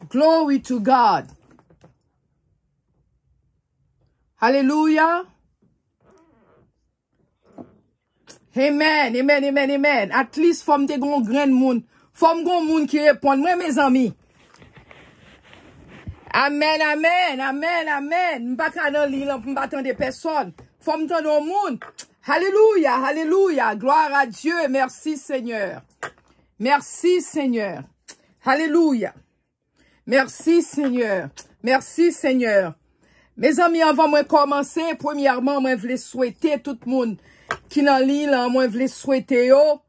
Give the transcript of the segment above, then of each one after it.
Glory to God. Hallelujah. Amen, amen, amen, amen. At least fòm te gon grand moun. Fòm gon moun qui répond. Moi, mes amis. Amen, amen, amen, amen. M'pa nan li lan, m'pa tande personne. Fòm tande moun. Alléluia, alléluia. Gloire à Dieu. Merci, Seigneur. Merci, Seigneur. Alléluia. Merci, Seigneur. Merci, Seigneur. Mes amis, avant de commencer, premièrement, moi, je voulais souhaiter tout le monde qui dans l'île, moi, je voulais souhaiter yo.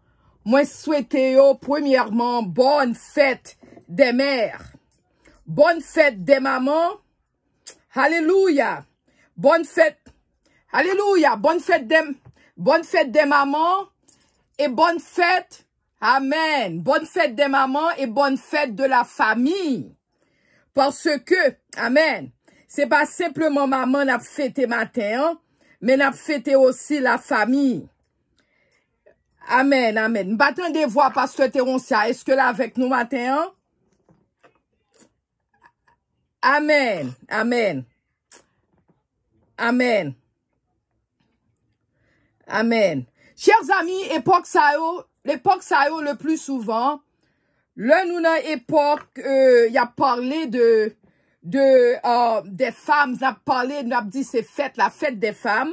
Moi, souhaiter yo, premièrement, bonne fête des mères. Bonne fête des mamans. Alléluia. Bonne fête. Alléluia. Bonne fête des mamans et bonne fête. Amen. Bonne fête des mamans et bonne fête de la famille. Parce que, amen, c'est pas simplement maman n'a fêté matin, hein, mais n'a fêté aussi la famille. Amen, amen. M'attendez voir pasteur Teroncia. Est-ce que là avec nous matin? Hein? Amen, amen. Amen. Amen. Chers amis, l'époque ça yo le plus souvent, là nous dans époque y a parlé des femmes, n'a parlé, n'a dit c'est fête, la fête des femmes.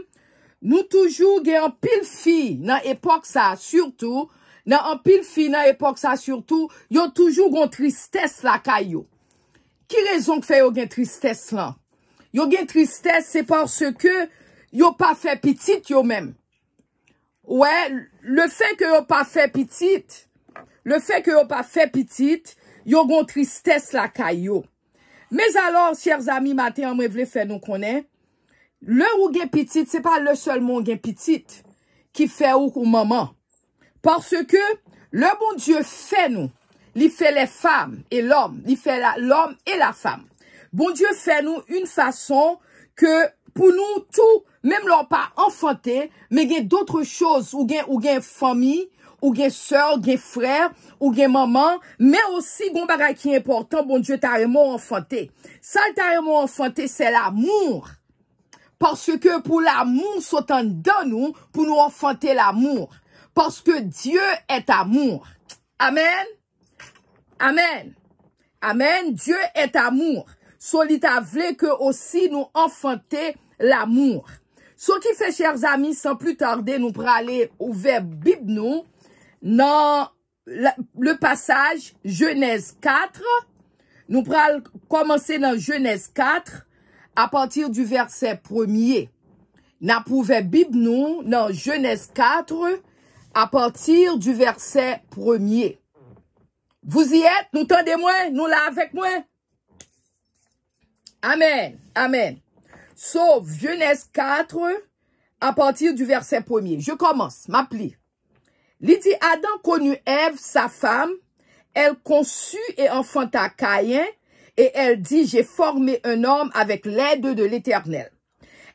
Nous toujours gen un pile fille dans époque ça surtout, dans un pile fille dans époque ça surtout, yo toujours gon tristesse la caillou. Qui raison que fait yo gen tristesse là? Yo gen tristesse c'est parce que yo pas fait petite yo même. Ouais, le fait que yo pas fait petite, yo gon tristesse la caillou. Mais alors, chers amis, matin, moi, vle faire nous connaître. Le ou gen petite, c'est pas le seul monde gen petite qui fait ou maman. Parce que le bon Dieu fait nous. Il fait les femmes et l'homme. Il fait l'homme et la femme. Bon Dieu fait nous une façon que pour nous tout, même leur pas enfanté, mais gen d'autres choses ou gen famille, ou gen sœur, gen frère, ou gen maman, mais aussi gon bagay qui est important, bon Dieu t'a vraiment enfanté. Ça t'a vraiment enfanté, c'est l'amour. Parce que pour l'amour, sautant dans nous, pour nous enfanter l'amour. Parce que Dieu est amour. Amen. Amen. Amen. Dieu est amour. Solita vle que aussi nous enfanter l'amour. Ce qui fait, chers amis, sans plus tarder, nous prenons aller ouvrir Bible nous, dans le passage Genèse 4. Nous prenons commencer dans Genèse 4 à partir du verset 1er. Nous pouvons Bible nous dans Genèse 4 à partir du verset 1er. Vous y êtes? Nous tendez-moi? Nous là avec moi? Amen. Amen. Sauf Genèse 4 à partir du verset 1er. Je commence, m'appli. Il dit, Adam connut Ève, sa femme, elle conçut et enfanta Caïn, et elle dit, j'ai formé un homme avec l'aide de l'Éternel.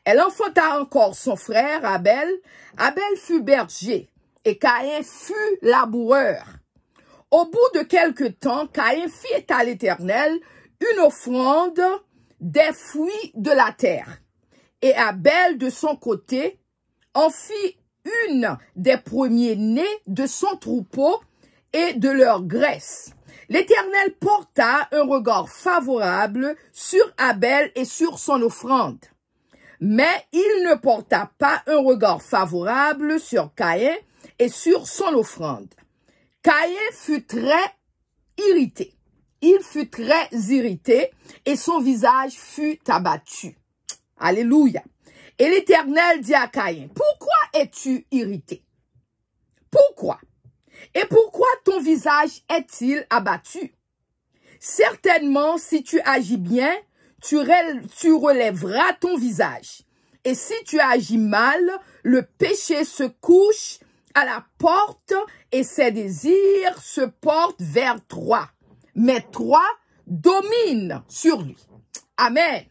Elle enfanta encore son frère Abel. Abel fut berger, et Caïn fut laboureur. Au bout de quelque temps, Caïn fit à l'Éternel une offrande des fruits de la terre. Et Abel, de son côté, en fit une des premiers-nés de son troupeau et de leur graisse. L'Éternel porta un regard favorable sur Abel et sur son offrande. Mais il ne porta pas un regard favorable sur Caïn et sur son offrande. Caïn fut très irrité. Il fut très irrité et son visage fut abattu. Alléluia. Et l'Éternel dit à Caïn, pourquoi es-tu irrité? Pourquoi? Et pourquoi ton visage est-il abattu? Certainement, si tu agis bien, tu relèveras ton visage. Et si tu agis mal, le péché se couche à la porte et ses désirs se portent vers toi. Mais toi, domine sur lui. Amen.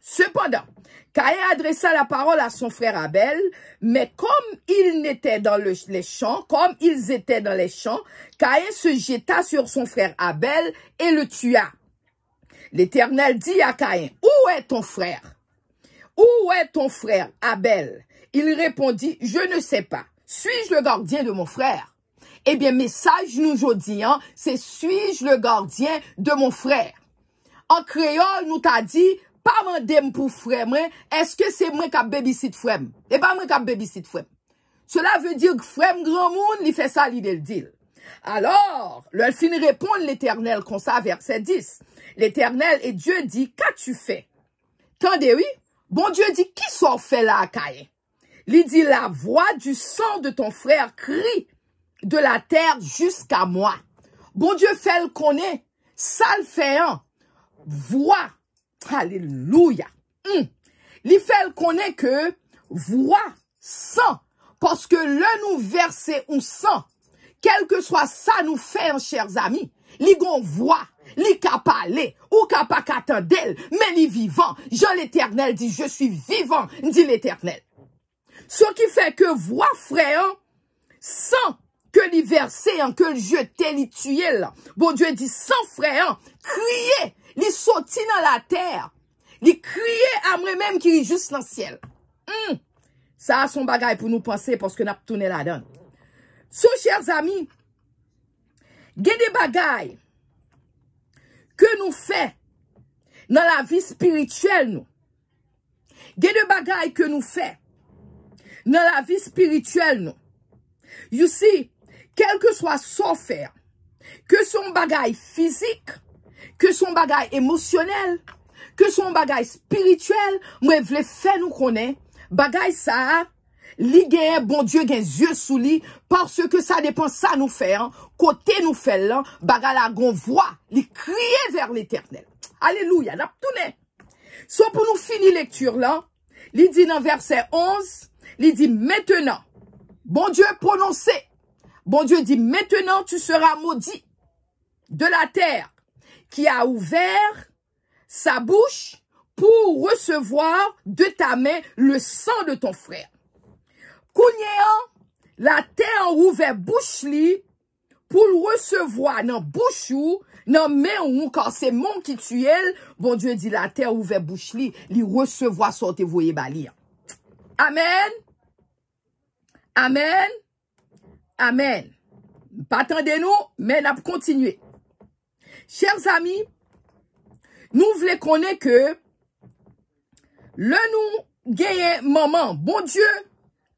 Cependant, Caïn adressa la parole à son frère Abel, mais comme ils étaient dans les champs, Caïn se jeta sur son frère Abel et le tua. L'Éternel dit à Caïn, où est ton frère? Où est ton frère, Abel? Il répondit, je ne sais pas. Suis-je le gardien de mon frère? Eh bien, message nous aujourd'hui, hein, c'est suis-je le gardien de mon frère? En créole, nous t'a dit, pas mandem pour frère, est-ce que c'est moi qui a babysit frère? Et pas moi qui a babysit frère. Cela veut dire que frère grand monde, il fait ça, il le dit. Alors, le fin répond l'Éternel comme ça, verset 10. L'Éternel et Dieu dit, qu'as-tu fait? Tendez, oui? Bon Dieu dit, qui s'en fait là à Caïn? Il dit, la voix du sang de ton frère crie de la terre jusqu'à moi. Bon Dieu fait le connaît, ça le fait un. Voix, alléluia. Il fait le connaît que voix, sang, parce que le nous verser un sang, quel que soit ça nous fait, chers amis, li gon voix, li ka parler, ou ka pa katandel, mais li vivant. Jean l'Éternel dit, je suis vivant, dit l'Éternel. Ce qui fait que voix frère, sans que li verser, que le jeter, li tuer, bon Dieu dit, sans frère, crier, li sorti dans la terre, li crier à moi-même qui est juste dans le ciel. Ça a son bagage pour nous penser parce que nous avons tourné la donne. So, chers amis, il y a des bagailles que nous faisons dans la vie spirituelle, nous. Il y a des bagailles que nous faisons dans la vie spirituelle, nous. You see, quel que soit son faire, que son bagaille physique, que son bagaille émotionnel, que son bagaille spirituel, moi, je veux faire nous connaître, bagaille ça, li gen bon Dieu gen yeux sous li parce que ça dépend ça nous fait hein. Côté nous fait là bagay la gon voix li crier vers l'Éternel. Alléluia, n'a tourné. So pour nous finir lecture là, li dit dans verset 11, li dit maintenant. Bon Dieu prononcé. Bon Dieu dit maintenant tu seras maudit de la terre qui a ouvert sa bouche pour recevoir de ta main le sang de ton frère. Kounye, la terre ouvert bouche li pour le recevoir dans bouche ou dans main ou quand c'est mon qui tue elle, bon Dieu dit la terre ouvert bouche li recevoir sorte voyer bali. Amen. Amen. Amen. Pas attendez-nous, mais n'a continuer. Chers amis, nous voulons connaître que le nous gagne maman, bon Dieu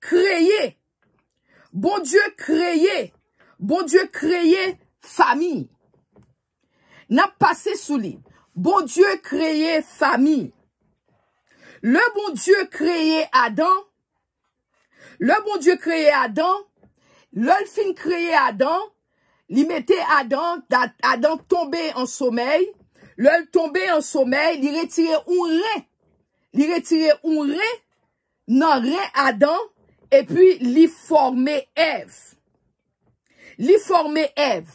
créé. Bon Dieu créé. Bon Dieu créé famille. N'a passé sous lui. Bon Dieu créé famille. Le bon Dieu créé Adam. Le bon Dieu créé Adam. Le fin créé Adam. Il mettait Adam. Adam tombé en sommeil. Le tombé en sommeil. Il retirait un rein. Il retirait un rein. Nan rein Adam. Et puis, li formé Ève. Li formé Ève.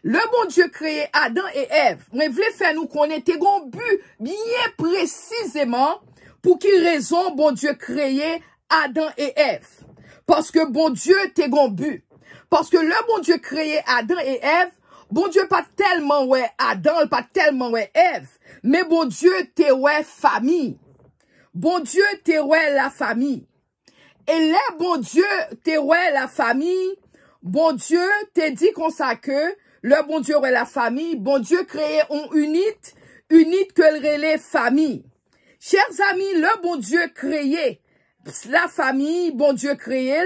Le bon Dieu créé Adam et Ève. Moi, voulais faire nous connaître un but bien précisément pour quelle raison bon Dieu créé Adam et Ève. Parce que bon Dieu t'es gon but. Parce que le bon Dieu créé Adam et Ève, bon Dieu pas tellement ouais Adam, pas tellement ouais Ève, mais bon Dieu t'es ouais famille. Bon Dieu t'es ouais la famille. Et là, bon Dieu, t'es ouais la famille, bon Dieu, t'es dit comme ça que, le bon Dieu ouais la famille, bon Dieu créé un unité que le relais famille. Chers amis, le bon Dieu créé la famille, bon Dieu créé,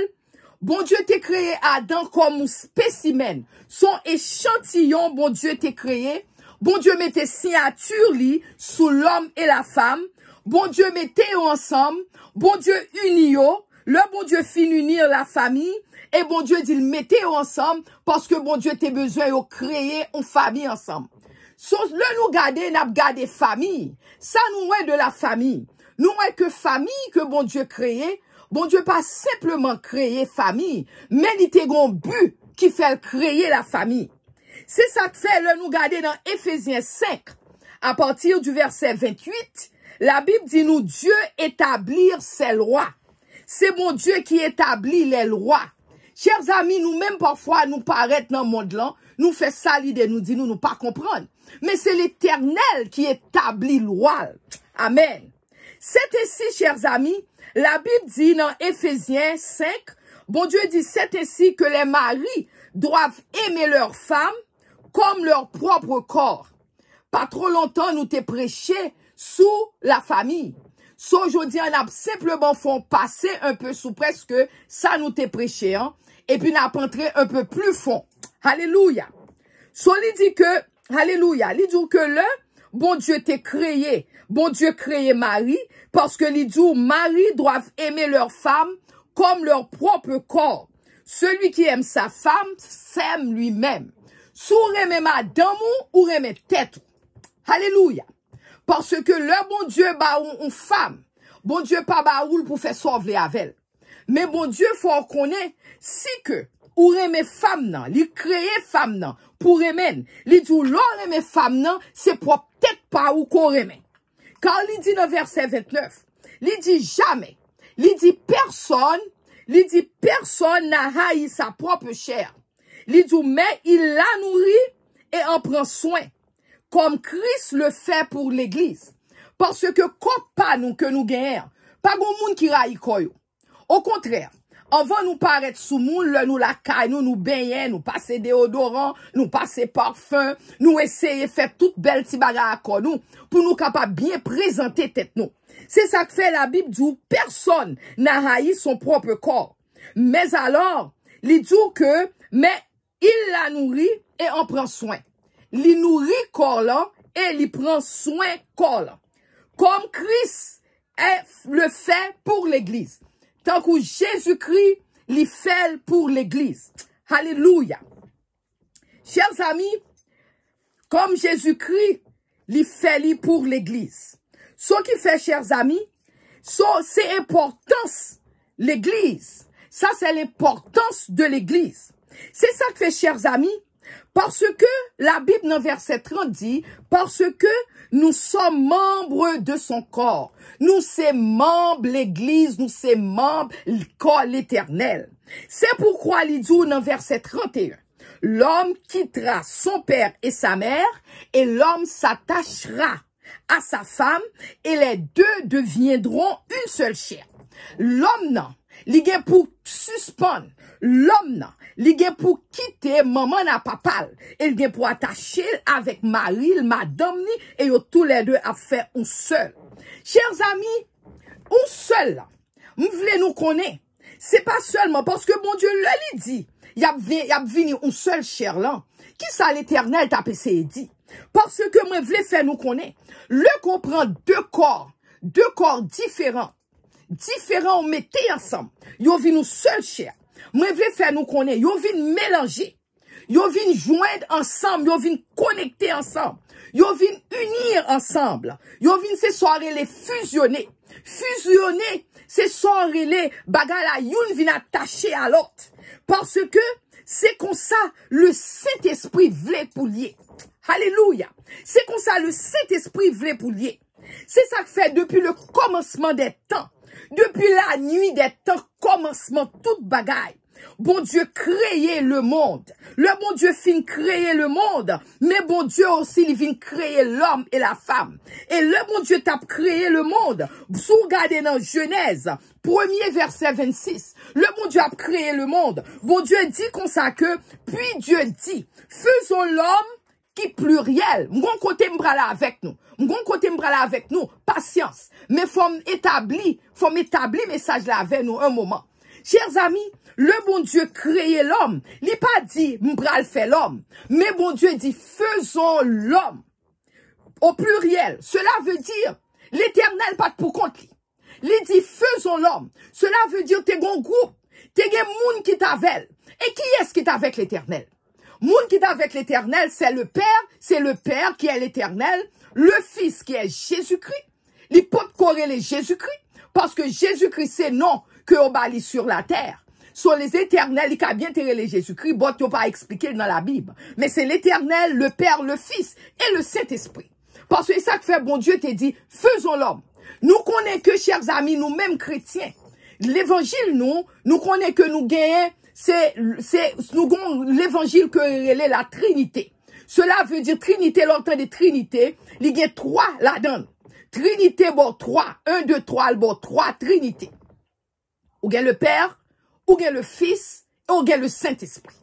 bon Dieu t'es créé Adam comme un spécimen, son échantillon, bon Dieu t'es créé, bon Dieu mettait signature li sous l'homme et la femme, bon Dieu mettait ensemble, bon Dieu unio. Le bon Dieu fin unir la famille et bon Dieu dit le mettez ensemble parce que bon Dieu t'es besoin de créer une famille ensemble. So, le nous garder, n'a gardé famille. Ça nous est de la famille. Nous est que famille que bon Dieu créé. Bon Dieu pas simplement créer famille, mais il était un but qui fait créer la famille. C'est ça que fait le nous garder dans Éphésiens 5 à partir du verset 28. La Bible dit nous Dieu établir ses lois. C'est bon Dieu qui établit les lois. Chers amis, nous-mêmes, parfois, nous paraît dans le monde là, nous fait ça l'idée, nous dit nous pas comprendre. Mais c'est l'Éternel qui établit loi. Amen. C'est ainsi, chers amis, la Bible dit dans Éphésiens 5, bon Dieu dit, c'est ainsi que les maris doivent aimer leurs femmes comme leur propre corps. Pas trop longtemps, nous t'ai prêché sous la famille. So, aujourd'hui, on a simplement fait passer un peu sous presque ça nous t'ai prêché, hein, et puis on a entré un peu plus fond. Alléluia. So, il dit que, alléluia, il dit que le bon Dieu t'est créé, bon Dieu créé Marie, parce que il dit Marie doivent aimer leur femme comme leur propre corps. Celui qui aime sa femme s'aime lui-même. Si vous aimez madame ou aimez tête. Alléluia. Parce que le bon Dieu ba une femme. Bon Dieu pas ba oul pour faire sauver avec elle. Mais bon Dieu faut connaître si que ou aimez femme nan, li créé femme nan pour aimer. Li dit l'on aimé femme nan, c'est pour peut-être pas ou qu'on aime. Car il dit dans verset 29, il dit jamais. Il dit personne n'a haï sa propre chair. Il dit mais il la nourrit et en prend soin. Comme Christ le fait pour l'église. Parce que comme pas nous que nous gagnons, pas grand monde qui raille koyo. Au contraire, avant nous paraître sous monde, nous la caille, nous baigner, nous passer déodorant, nous passer parfum, nous essayer faire toute belle ti bagarre à nous, pour nous capable bien présenter tête nous. C'est ça que fait la Bible dit, personne n'a haï son propre corps. Mais alors, il dit que, mais il la nourrit et en prend soin. Il nourrit corps là et il prend soin corps là. Comme Christ le fait pour l'église. Tant que Jésus-Christ le fait pour l'église. Alléluia. Chers amis, comme Jésus-Christ le fait pour l'église. Ce qui fait, chers amis, c'est l'importance de l'église. Ça, c'est l'importance de l'église. C'est ça que fait, chers amis, parce que la Bible dans verset 30 dit, parce que nous sommes membres de son corps. Nous sommes membres l'église, nous sommes membres le corps l'éternel. C'est pourquoi il dit dans verset 31, l'homme quittera son père et sa mère et l'homme s'attachera à sa femme et les deux deviendront une seule chair. L'homme non, il est pour suspendre. L'homme non, il est pour quitter maman na papa. Il est pour attacher avec Marie, madame ni, et tous les deux à faire un seul. Chers amis, un seul là, vous voulez nous connaître. C'est pas seulement parce que bon Dieu le dit, il y a venu un seul chair là. Qui ça l'éternel t'a passé dit? Parce que moi voulais faire nous connaître. Le comprend deux corps différents. Différents, on mettait ensemble. Yo vin nous seul chair. Moi voulais faire nous connaître. Yo vin mélanger. Yo vin joindre ensemble. Yo vin connecter ensemble. Yo vin unir ensemble. Yo vin ces soirées les fusionner. Fusionner, ces soirées les bagala youn vin attacher à l'autre. Parce que c'est comme ça le Saint-Esprit voulait pour lier. Alléluia. C'est comme ça le Saint-Esprit voulait pour lier. C'est ça que fait depuis le commencement des temps. Depuis la nuit des temps, commencement, toute bagaille. Bon Dieu créer le monde. Le bon Dieu fin créer le monde. Mais bon Dieu aussi, il vient créer l'homme et la femme. Et le bon Dieu t'a créé le monde. Si vous regardez dans Genèse, 1er verset 26, le bon Dieu a créé le monde. Bon Dieu dit comme ça que, puis Dieu dit, faisons l'homme qui pluriel. M'gon côté m'brala avec nous. M'gon côté m'brala avec nous. Patience. Mais faut m'établir message là avec nous un moment. Chers amis, le bon Dieu créé l'homme. Il n'a pas dit m'bral fait l'homme. Mais bon Dieu dit faisons l'homme. Au pluriel. Cela veut dire l'éternel pas pour compte. Il dit faisons l'homme. Cela veut dire t'es un groupe. T'es un monde qui t'avelle. Et qui est-ce qui est avec l'éternel? Monde qui est avec l'éternel, c'est le Père qui est l'éternel, le Fils qui est Jésus-Christ. Il peut corréler Jésus-Christ, parce que Jésus-Christ, c'est non que on bali sur la terre. Sur les éternels, il a bien tiré Jésus-Christ, bon, tu pas expliqué dans la Bible. Mais c'est l'éternel, le Père, le Fils et le Saint-Esprit. Parce que c'est ça que fait bon Dieu te dit, faisons l'homme. Nous connaissons que, chers amis, nous-mêmes chrétiens, l'évangile, nous connaissons que nous gagnons nous avons l'évangile que est la Trinité. Cela veut dire Trinité, l'entend de Trinité, il y a 3 là-dedans. Trinité, bon, 3. 1, 2, 3, bon, 3 Trinité. Ou bien le Père, ou bien le Fils, ou bien le Saint-Esprit.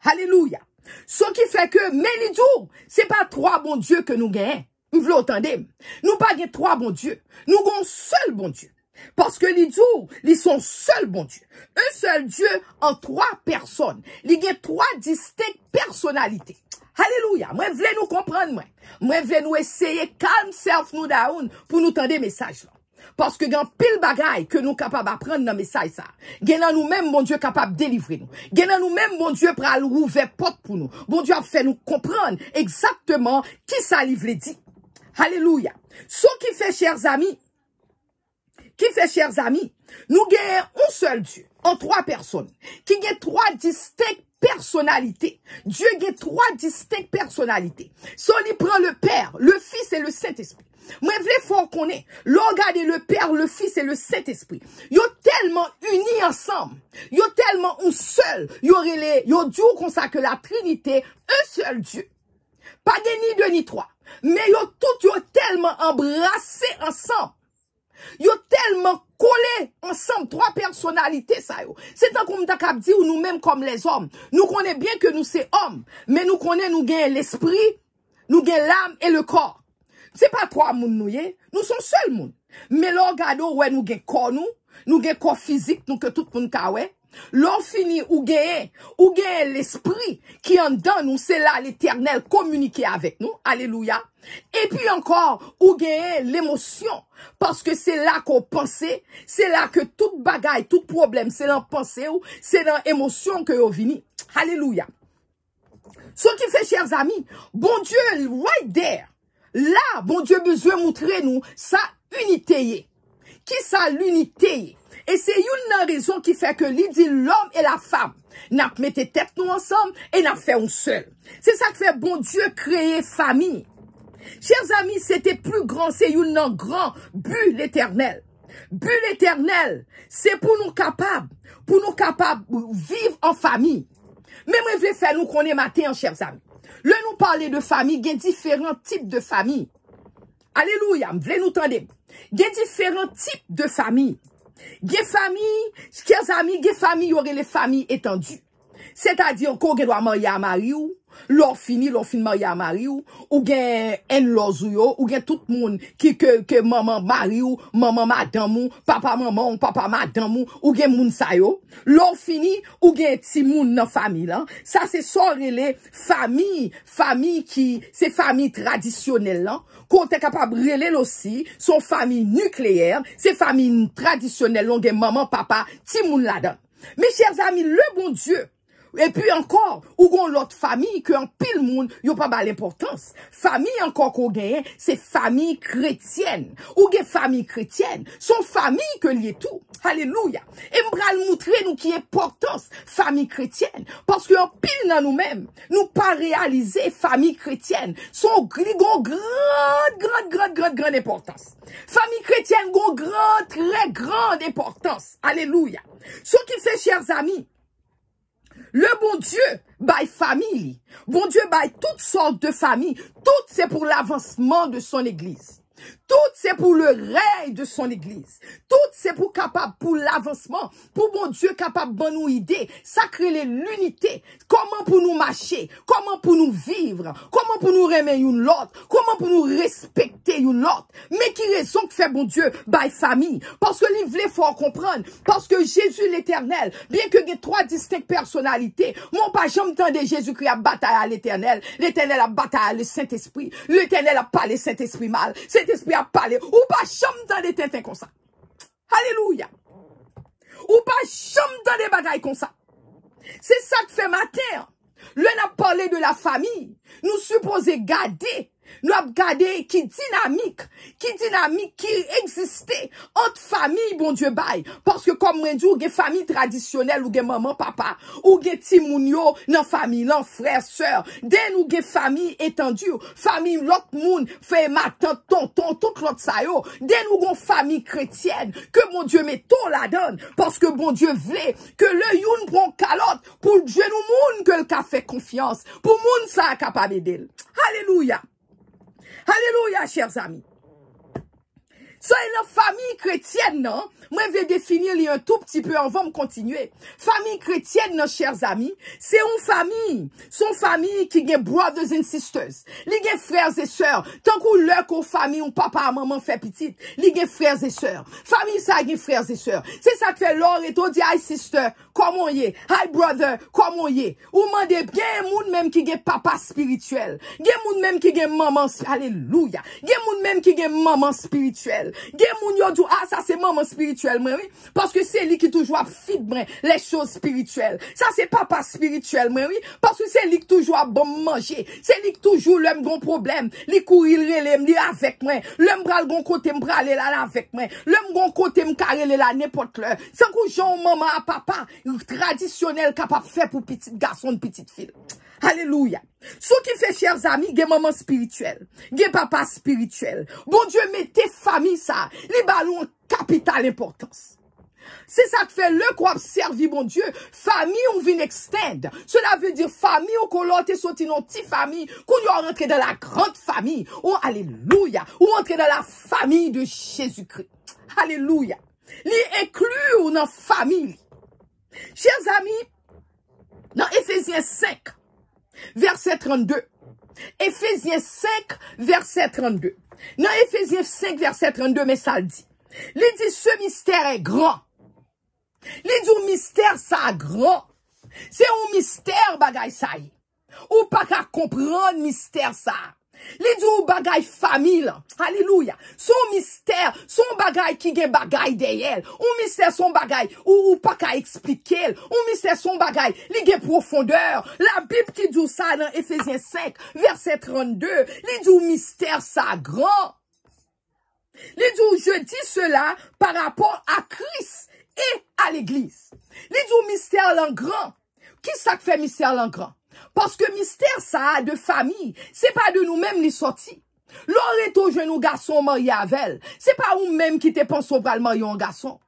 Alléluia. Ce qui fait que, mais les jours, c'est pas 3 bons dieux que nous gagnons. Vous l'entendez? Nous pas 3 bons dieux. Nous avons un seul bon Dieu. Parce que les jours, ils sont seuls bon Dieu. Un seul Dieu en 3 personnes. Il y a 3 distinctes personnalités. Alléluia. Moi, je voulais nous comprendre, moi. Moi, je voulais nous essayer, calm self nous down, pour nous tendre des messages, là. Parce que, il y a pile bagaille que nous capables d'apprendre dans le message, ça. Il y a nous-mêmes, mon Dieu, capable de délivrer nous. Il y a nous-mêmes, mon Dieu, pour aller ouvrir porte pour nous. Bon Dieu a fait nous comprendre exactement qui ça livre dit. Alléluia. Ce qui fait, chers amis, nous gagnons un seul Dieu, en 3 personnes, qui a 3 distinctes personnalités. Dieu a 3 distinctes personnalités. Si on y prend le Père, le Fils et le Saint-Esprit. Moi, je veux fort qu'on est. Regardez le Père, le Fils et le Saint-Esprit. Ils sont tellement unis ensemble. Ils sont tellement un seul. Ils ont dit comme ça que la Trinité, un seul Dieu. Pas ni 2 ni 3. Mais ils ont tellement embrassés ensemble. Ils ont tellement collé ensemble 3 personnalités, ça yo. C'est tant qu'on t'a dit ou nous-mêmes comme les hommes. Nous connaissons bien que nous c'est hommes, mais nous connaissons nous gagnons l'esprit, nous gagnons l'âme et le corps. C'est pas 3 moun nous sommes seuls moun. Mais là regardons ouais nous gagnons corps nous gagnons corps physique nous que tout moun ka ouais. L'on finit ou gagne l'esprit qui en dedans nous, c'est là l'Éternel communiquer avec nous. Alléluia. Et puis encore, ou gagne l'émotion. Parce que c'est là qu'on pensait, c'est là que toute bagaille, tout problème, c'est dans pensée ou c'est dans émotion que vous venez. Alléluia. Ce qui fait, chers amis, bon Dieu, right there, là, bon Dieu besoin de montrer nous sa unité. Qui ça l'unité? Et c'est une raison qui fait que l'il dit l'homme et la femme n'a mis tête nous ensemble et n'a fait un seul. C'est ça que fait bon Dieu créer famille. Chers amis, c'était plus grand, c'est un grand but l'Éternel. But l'Éternel, c'est pour nous capables vivre en famille. Mais moi, je vais faire nous qu'on est matin, chers amis. Là, nous parler de famille, il y a différents types de famille. Alléluia, je vais nous tendre. Il y a différents types de famille. Des familles, chers amis, des familles, il y aurait les familles étendues. C'est-à-dire qu'on doit marier à Marie ou, l'on finit marier à Marie ou gen en lozo ou gen tout monde qui que maman Marie ou, maman madame ou, papa maman ou papa madame ou gen moun sa yo. L'on finit ou gen ti moun nan famille là. Ça c'est les famille qui, c'est famille traditionnelle là. Qu'on est capable de relayer aussi, son famille nucléaire, c'est famille traditionnelle, on gen maman, papa, ti moun là-dedans. Mes chers amis, le bon Dieu, et puis encore, ou gon l'autre famille que en pile monde, yo pas ba l'importance. Famille encore qu'on gagne, c'est famille chrétienne. Ou gen famille chrétienne, son famille que lié tout. Alléluia. Et m'bral montrer nous qui importance famille chrétienne parce que en pile dans nous-mêmes, nous pas réaliser famille chrétienne. Son grande importance. Famille chrétienne gon très grande importance. Alléluia. Ce qui fait, chers amis, le bon Dieu by famille. Bon Dieu by toutes sortes de familles. Tout c'est pour l'avancement de son église. Tout c'est pour le règne de son église. Tout c'est pour l'avancement. Pour bon Dieu capable de nous idée. Ça crée l'unité. Comment pour nous marcher. Comment pour nous vivre. Comment pour nous aimer une l'autre. Comment pour nous respecter une l'autre. Mais qui raison que fait bon Dieu by famille. Parce que il voulait faut comprendre. Parce que Jésus l'éternel, bien que il y ait 3 distinctes personnalités, mon pas jamais de Jésus-Christ a bataille à l'éternel. L'éternel a bataille à le Saint-Esprit. L'éternel a parlé Saint-Esprit mal. Saint-Esprit a parlé. Ou pas jamais dans des tintins comme ça. Alléluia. Ou pas jamais dans des bagailles comme ça. C'est ça que fait matin. L'on a parlé de la famille. Nous supposons garder Nous avons gardé qui dynamique qui existait entre famille, bon Dieu, bail. Parce que comme moi dit, ou gen famille traditionnelle, ou gen maman, papa, ou gen timounio, nan famille, nan frère, sœur. Den ou gen famille étendue, famille l'autre monde, fait ma tante, tonton, tout l'autre sa yo. Den ou gen famille chrétienne, que bon Dieu met tout la donne. Parce que bon Dieu voulait que le youn prend calotte pour Dieu nous moun que le ka fait confiance. Pour moun sa capable d'elle. Alléluia. Alléluia, chers amis. Ça, une famille chrétienne, non? Moi, je vais définir un tout petit peu avant de continuer. Famille chrétienne, non, chers amis, c'est une famille. Son famille qui a brothers and sisters. Li gen frères et sœurs. Tant qu'on leur qu'on famille, on papa, maman fait petite. Li gen frères et sœurs. Famille, ça gen frères et sœurs. C'est ça que fait l'or et tout dit, hi sister, comment y est? Hi brother, comment y est? Ou mande, gen moun même qui gen papa spirituel. Gen moun même qui gen maman, alléluia. Gen moun même qui gen maman spirituelle. Gen moun yo dou, ah, ça c'est maman spirituelle, moi, oui. Parce que c'est lui qui toujours fibre les choses spirituelles. Ça c'est papa spirituel, moi, oui. Parce que c'est lui qui toujours a bon manger. C'est lui qui toujours l'homme gon problème. Li courir relem, li avec moi. L'homme bral gon côté m'bral là avec moi. L'homme gon côté m'karele là n'importe l'heure. Sans que j'en maman à papa, traditionnel capable faire pour petit garçon, petite fille. Alléluia. Ce qui fait, chers amis, gen maman spirituel, gen papa spirituel. Bon Dieu, mettez famille ça. Les ballons capital importance. C'est ça que fait le quoi servi, bon Dieu. Famille, on vient extend. Cela veut dire famille, on colote sorti nos petites familles, qu'on y a rentré dans la grande famille. Oh, alléluia. Ou rentré dans la famille de Jésus-Christ. Alléluia. Li inclure dans famille. Chers amis, dans Éphésiens 5, verset 32. Éphésiens 5, verset 32. Dans Éphésiens 5, verset 32, mais ça le dit. Il dit, ce mystère est grand. Il dit, mystère, ça grand. C'est un mystère, bagay ça y. Ou pas qu'à comprendre mystère, ça. Les deux bagay famille, alléluia. Son mystère, son bagay qui gen bagay derrière. Ou mystère son bagay, ou pas qu'à expliquer. Ou mystère son bagay, li gen profondeur. La Bible qui dit ça dans Éphésiens 5, verset 32, li dit mystère ça grand. Li dit je dis cela par rapport à Christ et à l'église. Li dit mystère l'en grand. Qui ça fait mystère l'en grand? Parce que mystère ça de famille, c'est pas de nous-mêmes les sortis. L'aurait au jeune ou garçon marié avec elle. C'est pas ou même qui te pense au bral marié un garçon.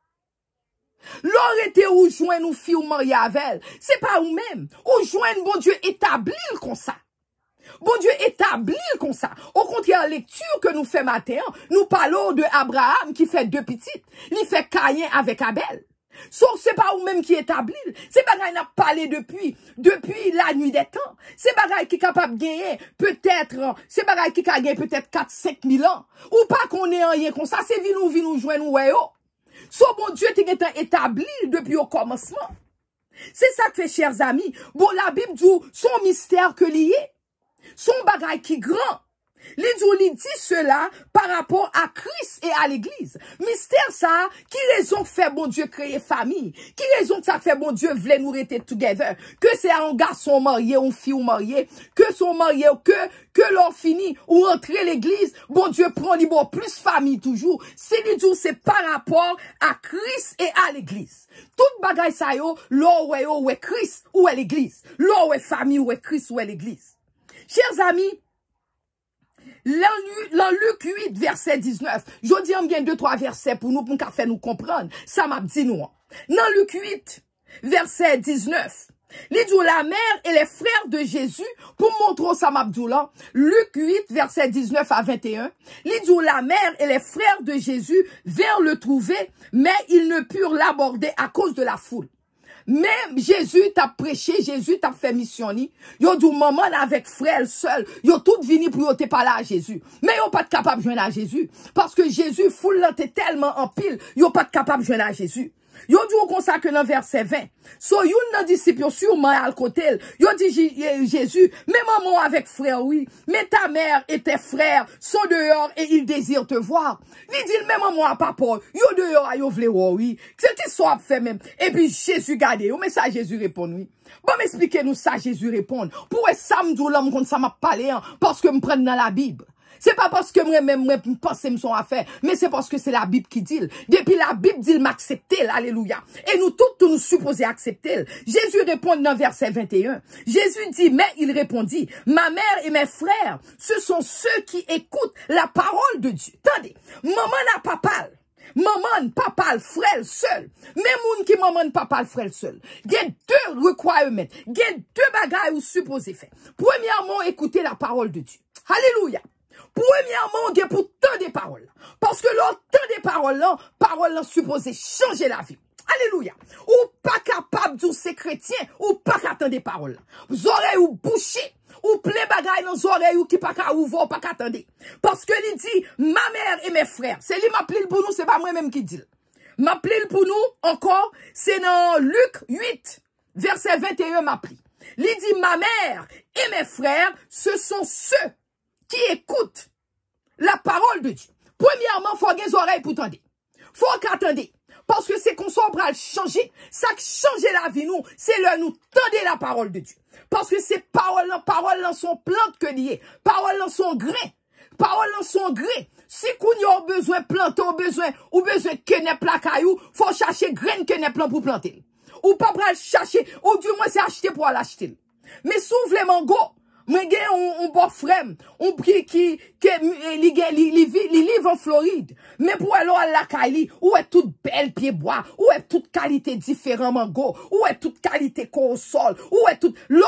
L'aurait ou joint ou fille ou marié avec elle. C'est pas ou même. Ou joint bon Dieu établi comme ça. Bon Dieu établi comme ça. Au contraire, lecture que nous fait matin, nous parlons de Abraham qui fait deux petites. Il fait Caïn avec Abel. Sauf c'est pas ou même qui établit. C'est bagaille n'a parlé depuis la nuit des temps. C'est bagaille qui est capable de gagner peut-être, c'est bagaille qui a gagné peut-être 4-5 000 ans. Ou pas qu'on ait rien comme ça, c'est vin nous joindre ou ouais. Sauf bon Dieu t'es établi depuis au commencement. C'est ça que fait, chers amis. Bon, la Bible dit son mystère que lié. Son bagaille qui grand. Il dit cela par rapport à Christ et à l'église. Mystère ça, qui raison fait bon Dieu créer famille? Qui raison que ça fait bon Dieu voulait nous rester together? Que c'est un garçon marié, une fille ou marié, que son marié, que l'on finit ou rentrer l'église, bon Dieu prend libre plus famille toujours. C'est c'est par rapport à Christ et à l'église. Toute bagaille ça yo, l'on ouais Christ ou est l'église. L'on ouais famille ou est Christ ou est l'église. Chers amis, dans Luc 8, verset 19, je dis, on vient 2-3 versets pour nous faire nous comprendre. Ça m'a dit nous. Dans Luc 8, verset 19, les dit la mère et les frères de Jésus, pour montrer ça m'a dit là, Luc 8, verset 19 à 21, les dit la mère et les frères de Jésus vinrent le trouver, mais ils ne purent l'aborder à cause de la foule. Même Jésus t'a prêché, Jésus t'a fait missionner. Yo dit maman avec frère seul, yo tout vini pour yo te parler à Jésus. Mais yo pas capable de joindre à Jésus parce que Jésus foule là tellement en pile, yo pas capable de joindre à Jésus. Yo dit comme ça que dans verset 20. So yon nan disciple sûrement al côté. Yo dit Jésus, mais maman avec frère oui, mais ta mère et tes frères sont dehors et ils désirent te voir. Il dit mais maman a pas peur. Yo dehors yo vle oui. C'est qui soit fait même. Et puis Jésus garde, mais ça Jésus répond oui. Bon m'expliquez-nous ça Jésus répond. Pour ça me dit l'homme comme ça m'a parlé parce que me prenne dans la Bible. C'est pas parce que moi-même, pense me son affaire, mais c'est parce que c'est la Bible qui dit. Depuis la Bible dit, m'accepter, alléluia. Et nous tous nous supposons accepter. Jésus répond dans verset 21. Jésus dit, mais il répondit, ma mère et mes frères, ce sont ceux qui écoutent la parole de Dieu. Attendez, maman n'a pas parlé. Maman pas parle frère seul. Même moun qui maman pas parle frère seul. Il y a deux requirements. Il y a deux bagages ou supposés faire. Premièrement, écouter la parole de Dieu. Alléluia. Premièrement, il pour tant des paroles. Parce que l'autre des paroles supposées changer la vie. Alléluia. Ou pas capable de ces chrétiens, ou pas qu'attendre des paroles. Vous aurez ou bouché, ou plein bagaille dans les oreilles, ou qui pas qu'à ouvrir, pas qu'attendre. Parce que il dit, ma mère et mes frères. C'est lui m'appelle pour nous, c'est pas moi-même qui dit. M'appelle pour nous, encore, c'est dans Luc 8, verset 21, m'appelle. Il dit, ma mère et mes frères, ce sont ceux qui écoute la parole de Dieu. Premièrement, faut avoir des oreilles pour entendre. Faut qu'attendre. Parce que c'est qu'on soit prêt à changer. Ça qui change la vie, nous, c'est le nous tendre la parole de Dieu. Parce que ces paroles sont plantes que liées. Paroles sont grains. Paroles sont grains. Si qu'on a besoin de planter, ou besoin que ne placaillou, faut chercher graines que ne plant pour planter. Ou pas prêt à chercher, ou du moins c'est acheter pour l'acheter. Mais souffle les mango. Moi, j'ai un bon frère, qui vit en Floride. Mais pour aller à la Cali, où est toute belle pied bois, où est toute qualité différente mango, où est toute qualité console, où est toute, l'eau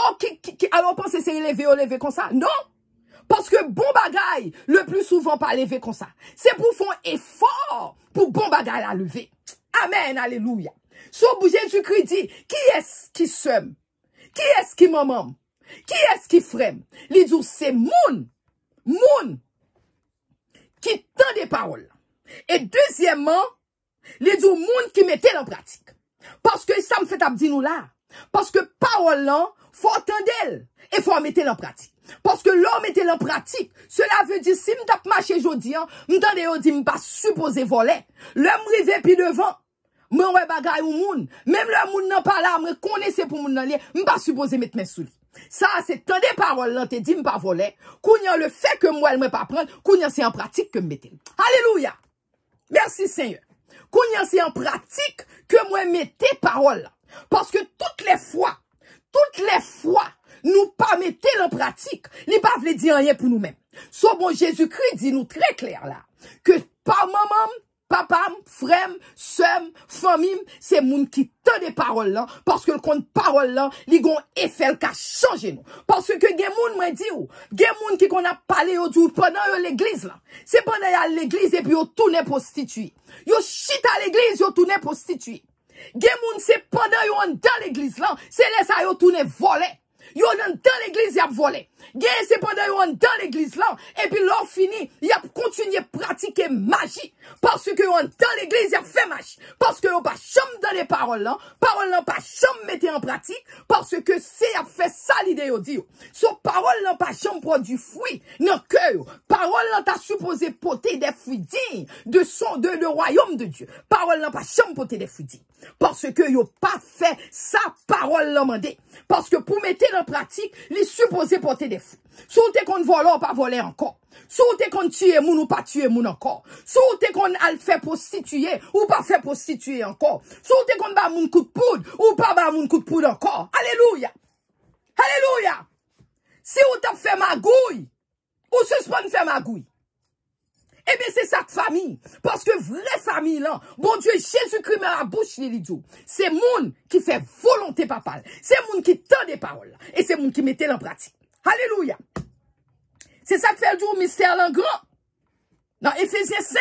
alors pensez c'est lever comme ça. Non! Parce que bon bagaille, le plus souvent pas lever comme ça. C'est pour faire effort pour bon bagaille à lever. Amen, alléluia. Sauf Jésus-Christ dit, qui est-ce qui sème? Qui est-ce qui maman? Qui est-ce qui frème? Il dit, c'est moun qui tend des paroles. Et deuxièmement, il dit, moun qui mettait en pratique. Parce que ça me fait abdi nous là. Parce que parole là, faut entendre elle. Et faut mettre en pratique. Parce que l'homme mettait en pratique. Cela veut dire, si m'tap marché jodi, m'tende yo dit, m'pas supposé voler. L'homme rive puis devant. M'en bagay ou moun. Même le moun nan pas là, me connaissez pour moun nan li, m'pas supposé mettre mes sous. Ça, c'est tant des paroles, là, te dit, m'pas voler. Kounya le fait que moi, elle me pas prendre, kounya c'est en pratique que m'mette. Alléluia. Merci, Seigneur. Kounya c'est en pratique que moi, mettez paroles. Parce que toutes les fois, nous pas mettez en pratique, li pas vle dire rien pour nous-mêmes. So bon, Jésus-Christ dit nous très clair là, que par maman, papa, frère, soeur, famille, c'est moun qui tend des paroles là, parce que le compte parole là, li gon effet qu'a changé nous. Parce que gen moun m'a dit ou, gen moun qui qu'on a parlé au jour pendant l'église là. C'est pendant y a l'église et puis yo tourne prostituée. Yo chita à l'église, yo tourne prostituée. Gen moun c'est pendant yo dans l'église là, c'est là ça yo tourne voler. Yo dans l'église y a volé. Gen c'est pendant yo dans l'église là et puis l'or fini, y a continué pratiquer magie parce que yo dans l'église y a fait magie parce que yo pas chambre dans les paroles là pas chambre mettre en pratique parce que c'est a fait ça l'idée yo dit. So parole là pas chambre produit fruit non cœur. Parole là t'a supposé porter des fruits dignes de le royaume de Dieu. Parole là pas chambre porter des fruits dignes parce que yo pas fait sa parole là mandé parce que pour mettre en pratique, les supposé porter des fruits. Sou te kon vole ou pas voler encore. Sou te kon tuer moun ou pas tuer moun encore. Sou te kon al fait prostituer ou pas fait prostituer encore. Sou te kon ba moun coup de poudre ou pas ba moun coup de poudre encore. Alléluia. Alléluia. Si ou t'a fait magouille ou suspend fait magouille. Eh bien, c'est ça famille. Parce que vraie famille, là, bon Dieu, Jésus-Christ met la bouche, les lidou. C'est moun qui fait volonté papale. C'est moun qui tend des paroles. Et c'est moun qui mettait en pratique. Alléluia. C'est ça qui fait le jour mystère en grand. Dans Éphésiens 5,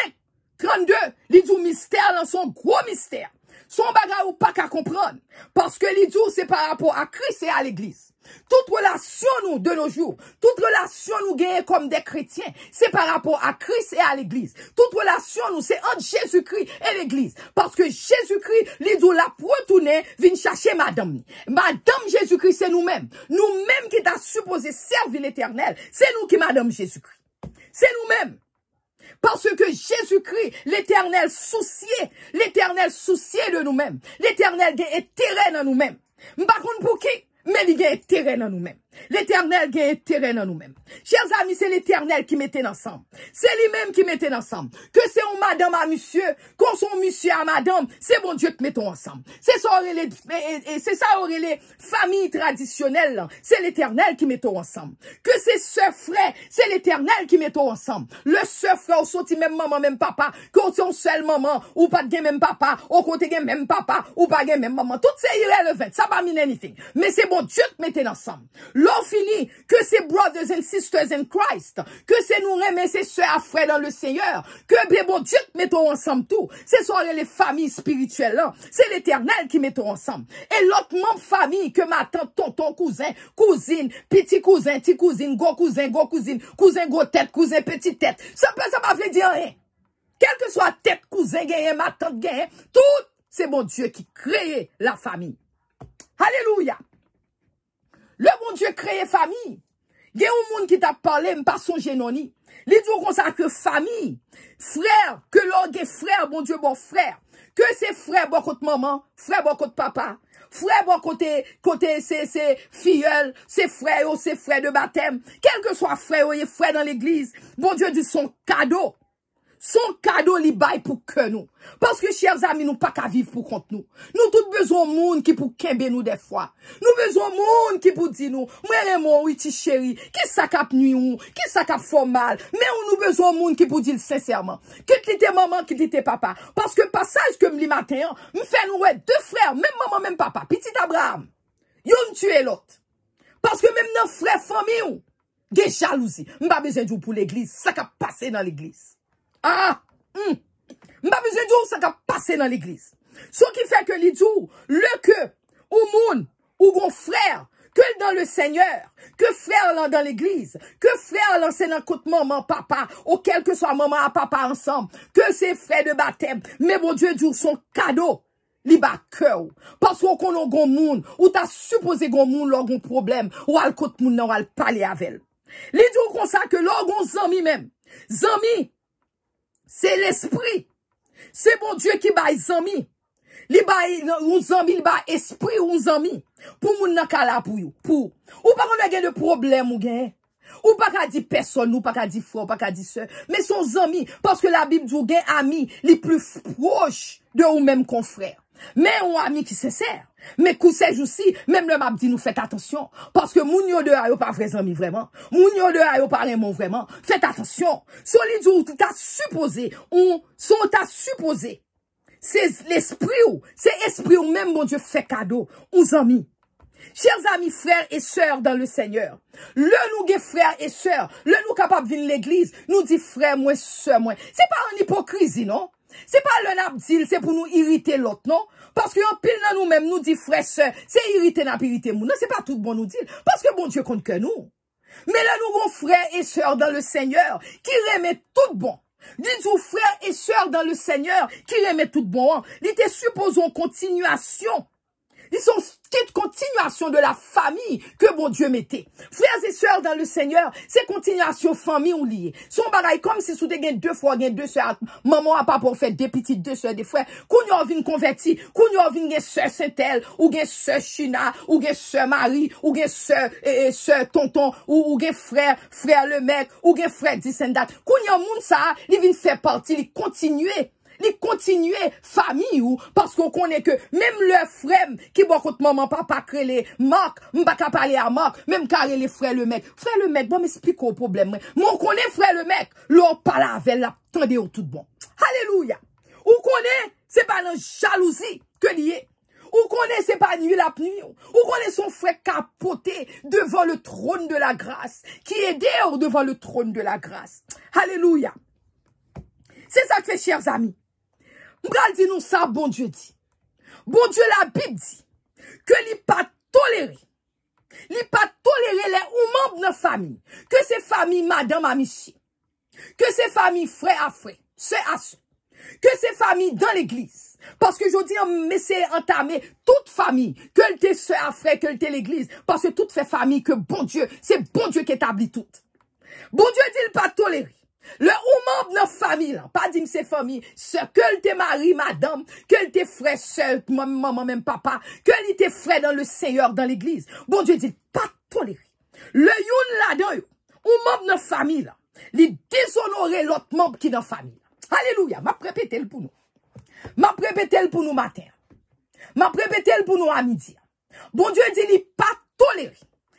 32, les jours mystère dans son gros mystère. Son bagage ou pas qu'à comprendre. Parce que les jours, c'est par rapport à Christ et à l'église. Toute relation nous de nos jours, toute relation nous gagne comme des chrétiens, c'est par rapport à Christ et à l'église. Toute relation nous, c'est entre Jésus-Christ et l'église. Parce que Jésus-Christ, les jours la retourner, vient chercher madame. Madame Jésus-Christ, c'est nous-mêmes. Nous-mêmes qui t'a supposé servir l'éternel. C'est nous qui madame Jésus-Christ. C'est nous-mêmes. Parce que Jésus-Christ, l'éternel soucié de nous-mêmes. L'éternel a intérêt dans nous-mêmes. Par contre, pour qui? Mais il y a intérêt dans nous-mêmes. L'éternel a intérêt dans nous-mêmes. Chers amis, c'est l'éternel qui mettait ensemble. C'est lui-même qui mettait ensemble. Que c'est un madame à monsieur, qu'on son monsieur à madame, c'est bon Dieu qui mettons ensemble. C'est ça, aurait les familles traditionnelles, c'est l'éternel qui mettons ensemble. Que c'est sœur frère, c'est l'éternel qui mettons ensemble. Le sœur frère, sorti même maman, même papa, qu'on son seul maman, ou pas de même papa, ou côté de même papa, ou pas de même maman. Tout c'est irrelevant, ça va mean anything. Mais c'est bon Dieu qui mettons ensemble. L'on finit que c'est brothers and sisters in Christ, que c'est nous remettre ces soeurs à frères dans le Seigneur, que bien bon Dieu mettons ensemble tout. C'est soit les familles spirituelles là, c'est l'éternel qui mettons ensemble. Et l'autre membre famille que ma tante, tonton, cousin, cousine, petit cousin, go cousine, cousin go tête, cousin petite tête. Ça va veut dire rien. Quelle que soit tête, cousin, gagne, ma tante gagne, tout, c'est bon Dieu qui crée la famille. Alléluia. Le bon Dieu crée famille. Il y a un monde qui t'a parlé, mais pas son génoni. Les jours comme ça que famille, frère, que l'on est frère, bon Dieu, bon frère. Que c'est frère, bon côté maman, frère, bon côté papa. Frère, bon côté c'est filleul, c'est frère de baptême. Quel que soit frère, il est frère dans l'église. Bon Dieu dit son cadeau. Son cadeau li bail pour que nous. Parce que, chers amis, nous pas qu'à vivre pour compte nous. Nous tout besoin de monde qui pour kembe nous des fois. Nous besoin de monde qui pour dire nous, moi mon oui ti chéri, qui ça cap nuit ou, qui ça cap fort mal. Mais nous besoin de monde qui pour dire sincèrement. Quitte l'était maman, quitte l'était papa. Parce que passage que me matin, me fait nous deux frères, même maman, même papa, petit Abraham. Yon tué l'autre. Parce que même nos frères famille ou, des jalousie. M'pas besoin de pour l'église, ça cap passer dans l'église. Ah, m'pas besoin de dire ça qui passé dans l'église. Ce qui fait que les jours, le que, ou moun, ou gon frère, que dans le Seigneur, que frère là dans l'église, que frère là c'est dans côté maman, papa, ou quel que soit maman et papa ensemble, que c'est frère de baptême, mais bon Dieu dit son cadeau. Li ba cœur parce qu'on connaît gon moun ou t'as supposé gon moun lor gon problème ou al côté moun nan ou al parler avec elle. Li dit comme ça que lor gon zami même. Zami c'est l'esprit. C'est bon Dieu qui baille zami. Li baille ou zami, li baille esprit ou zami. Pour moun nan kala pour you. Pour. Ou pas qu'on a gen de problème ou gen. Ou pas qu'à dire personne, ou pas qu'à dire frère, pas qu'à dire sœur. Mais son zami. Parce que la Bible dit gen ami, les plus proches de ou même qu'on frère. Mais un ami qui sincère. Mais coussage aussi, même le m'a dit nous faites attention. Parce que moun yo de a yo pas vrais amis vraiment. Moun yo de a yo pas mon vraiment. Faites attention. Solide ou t'as supposé, t'as supposé. C'est l'esprit ou, c'est esprit ou même mon Dieu fait cadeau aux amis. Chers amis, frères et sœurs dans le Seigneur, le nous frères et sœurs, le nous capable de venir l'église, nous dit frère, moi, sœur, moi. C'est pas une hypocrisie, non? C'est pas le nabdil, c'est pour nous irriter l'autre, non? Parce que en pile dans nous-mêmes, nous dit frère, sœur, c'est irriter n'a irriter nous. Non, c'est pas tout bon nous dire. Parce que bon Dieu compte que nous. Mais là, nous avons frères et sœurs dans le Seigneur qui remettent tout bon. Dites-vous frères et sœurs dans le Seigneur qui remettent tout bon. Ils te supposons continuation. Ils sont cette continuation de la famille que bon Dieu mettait. Frères et sœurs dans le Seigneur, c'est continuation famille ou lié. Son bagaille comme si sous des gains deux fois, gain deux sœurs, maman a pas pour faire deux petites, deux sœurs, des frères. Qu'on y a vu converti, qu'on y a vu gain sœur Saint-El, ou gain sœur China, ou gain sœur Marie, ou gain sœur tonton, ou gain frère le mec, ou gain frère Dissendat. Qu'on y a moun ça, il vient faire partie, il continuer. Li continuer famille ou parce qu'on connaît que même le frère qui bon contre maman papa crélé Marc m'pa ka parler à Marc même carré les frères le mec bon m'explique au problème mon connaît frère le mec l'on parle avec la tendez au tout bon alléluia ou connaît c'est pas dans jalousie que lié ou connaît c'est pas nuit la nuit ou connaît son frère capoté devant le trône de la grâce qui est dehors devant le trône de la grâce alléluia c'est ça que fait chers amis. M'bral dit nous ça, bon Dieu dit. Bon Dieu, la Bible dit que li pas toléré. Li pas toléré les ou membres de la famille. Que c'est famille madame à monsieur. Que c'est famille frère à frère. Sœur à sœur. Que c'est famille dans l'église. Parce que je dis, mais c'est entamé toute famille. Que le t'es sœur à frère, que le t'es l'église. Parce que toute fait famille, que bon Dieu, c'est bon Dieu qui établit tout. Bon Dieu dit, il pas toléré. Le ou membre de notre famille, là, pas dire c'est famille, que t'es mari, madame, que t'es frère, soeur, maman, même papa, que t'es frère dans le Seigneur, dans l'église. Bon Dieu dit, pas toléré. Le youn là-dedans, ou membre de notre famille, là, il déshonorer l'autre membre qui est dans la famille. Alléluia, m'a répété le pour nous. M'a répété le pour nous matin. M'a répété le pour nous à midi. Bon Dieu dit, il pas toléré.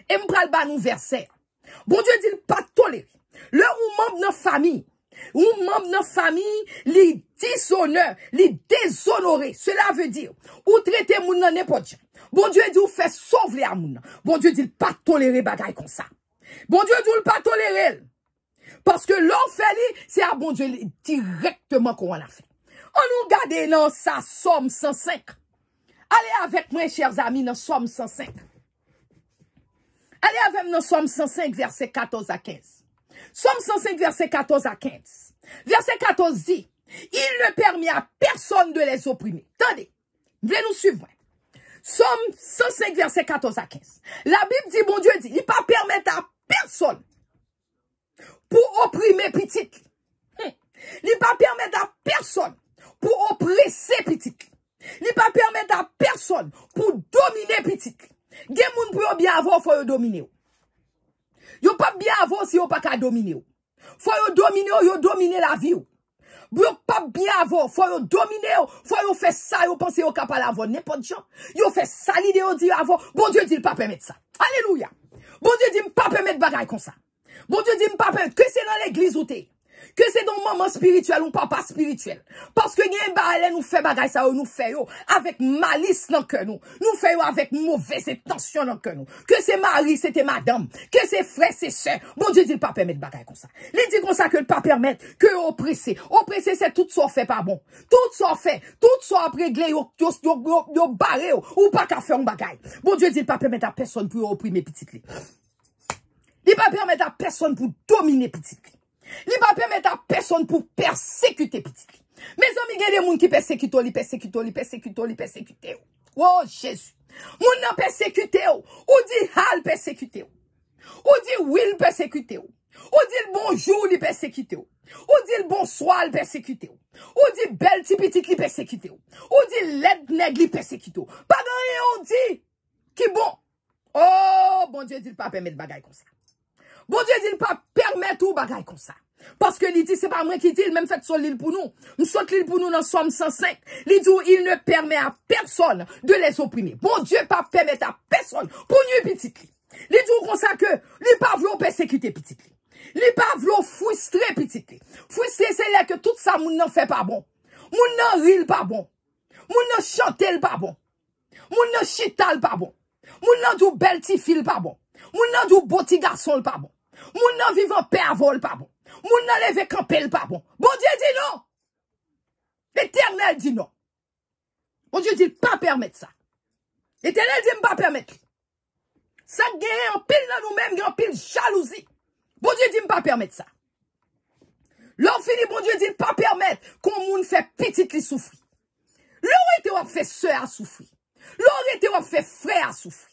Et m'pral ba nous verset. Bon Dieu dit, il pas toléré. Le ou membre de notre famille, ou membre de notre famille, li dishonneur, li déshonoré. Cela veut dire, ou traiter moun nan n'importe quoi. Bon Dieu dit, ou fait sauver à moun. Bon Dieu dit, pas tolérer bagay comme ça. Bon Dieu dit, ou pas tolérer. Parce que l'on fait, c'est à bon Dieu directement qu'on l'a fait. On nous garde dans sa Somme 105. Allez avec moi, chers amis, dans Somme 105. Allez avec moi dans Somme 105, verset 14 à 15. Somme 105, verset 14 à 15. Verset 14 dit, il ne permet à personne de les opprimer. Attendez, venez nous suivre. Somme 105, verset 14 à 15. La Bible dit, bon Dieu dit, il ne pas permettre à personne pour opprimer petit. Il ne pas permettre à personne pour oppresser petit. Il ne pas permettre à personne pour dominer petit. Gen moun pour bien avoir, faut dominer. Yo pas bien avoir si yo pas qu'à dominer. Faut yo dominer la vie. Yo pas bien avoir, faut yo dominer, faut yo faire ça, yo penser yo capable avoir n'importe gens. Yo fait ça l'idée yo dit avoir. Bon Dieu dit pas permettre ça. Alléluia. Bon Dieu dit pas permettre bagaille comme ça. Bon Dieu dit pas permettre que c'est dans l'église ou t'es. Que c'est dans maman spirituel ou papa spirituel. Parce que gen ba nous fait bagay ça nous fait yo avec malice dans cœur nous. Nous fait yo avec mauvaise intention dans cœur nous. Que c'est mari, c'était madame, que c'est frère, c'est sœur. Bon Dieu dit pas permettre bagay comme ça. Il dit comme ça que le pas permettre que oppresser. Oppresser c'est tout ça fait pas bon. Tout ça fait, tout ça réglé yo barré ou pas qu'à faire un bagay. Bon Dieu dit pas permettre à personne pour opprimer petit li. Il pas permettre à personne pour dominer petit li. Il va permettre à personne pour persécuter petit. Mes amis, il y a des gens qui persécutent, ils persécutent. Oh Jésus. Moun nan persécuté ou dit hal persécuté ou dit will persécuté ou dit bonjour li persécuté ou dit bonsoir li persécuté ou dit belle ti petit li persécuté ou dit led nèg li persécuté ou pas rien on dit qui bon. Oh bon Dieu dit pas permettre bagay comme ça. Bon Dieu dit pas permettre ou bagay comme ça. Parce que il dit, c'est pas moi qui dit, il même fait sur l'île pour nous. Nous sommes l'île pour nous dans Somme 105. Il dit, il ne permet à personne de les opprimer. Bon Dieu pas permettre à personne pour nuire petit. Il dit comme ça que, il pas voulu persécuter petit. Il pas voulu frustrer petit. Frustrer, c'est là que tout ça, moun n'en fait pas bon. Moun n'en ril pas bon. Moun n'en chantel pas bon. Moun n'en chital pas bon. Moun n'en dou bel ti fil pas bon. Moun n'en dou beau ti garçon pas bon. Moun n'en vivant paix à vol pas bon. Moun nan leve campel pas bon. Bon Dieu dit non. L'Éternel dit non. Bon Dieu dit pas permettre ça. L'Éternel dit pas permettre. Ça gagne en pile dans nous-mêmes, en pile jalousie. Bon Dieu dit pas permettre ça. L'on fini, bon Dieu dit pas permettre qu'on moun fait petit li souffrir. L'aurait été ou fait sœur à souffrir. L'aurait été ou fait frère à souffrir.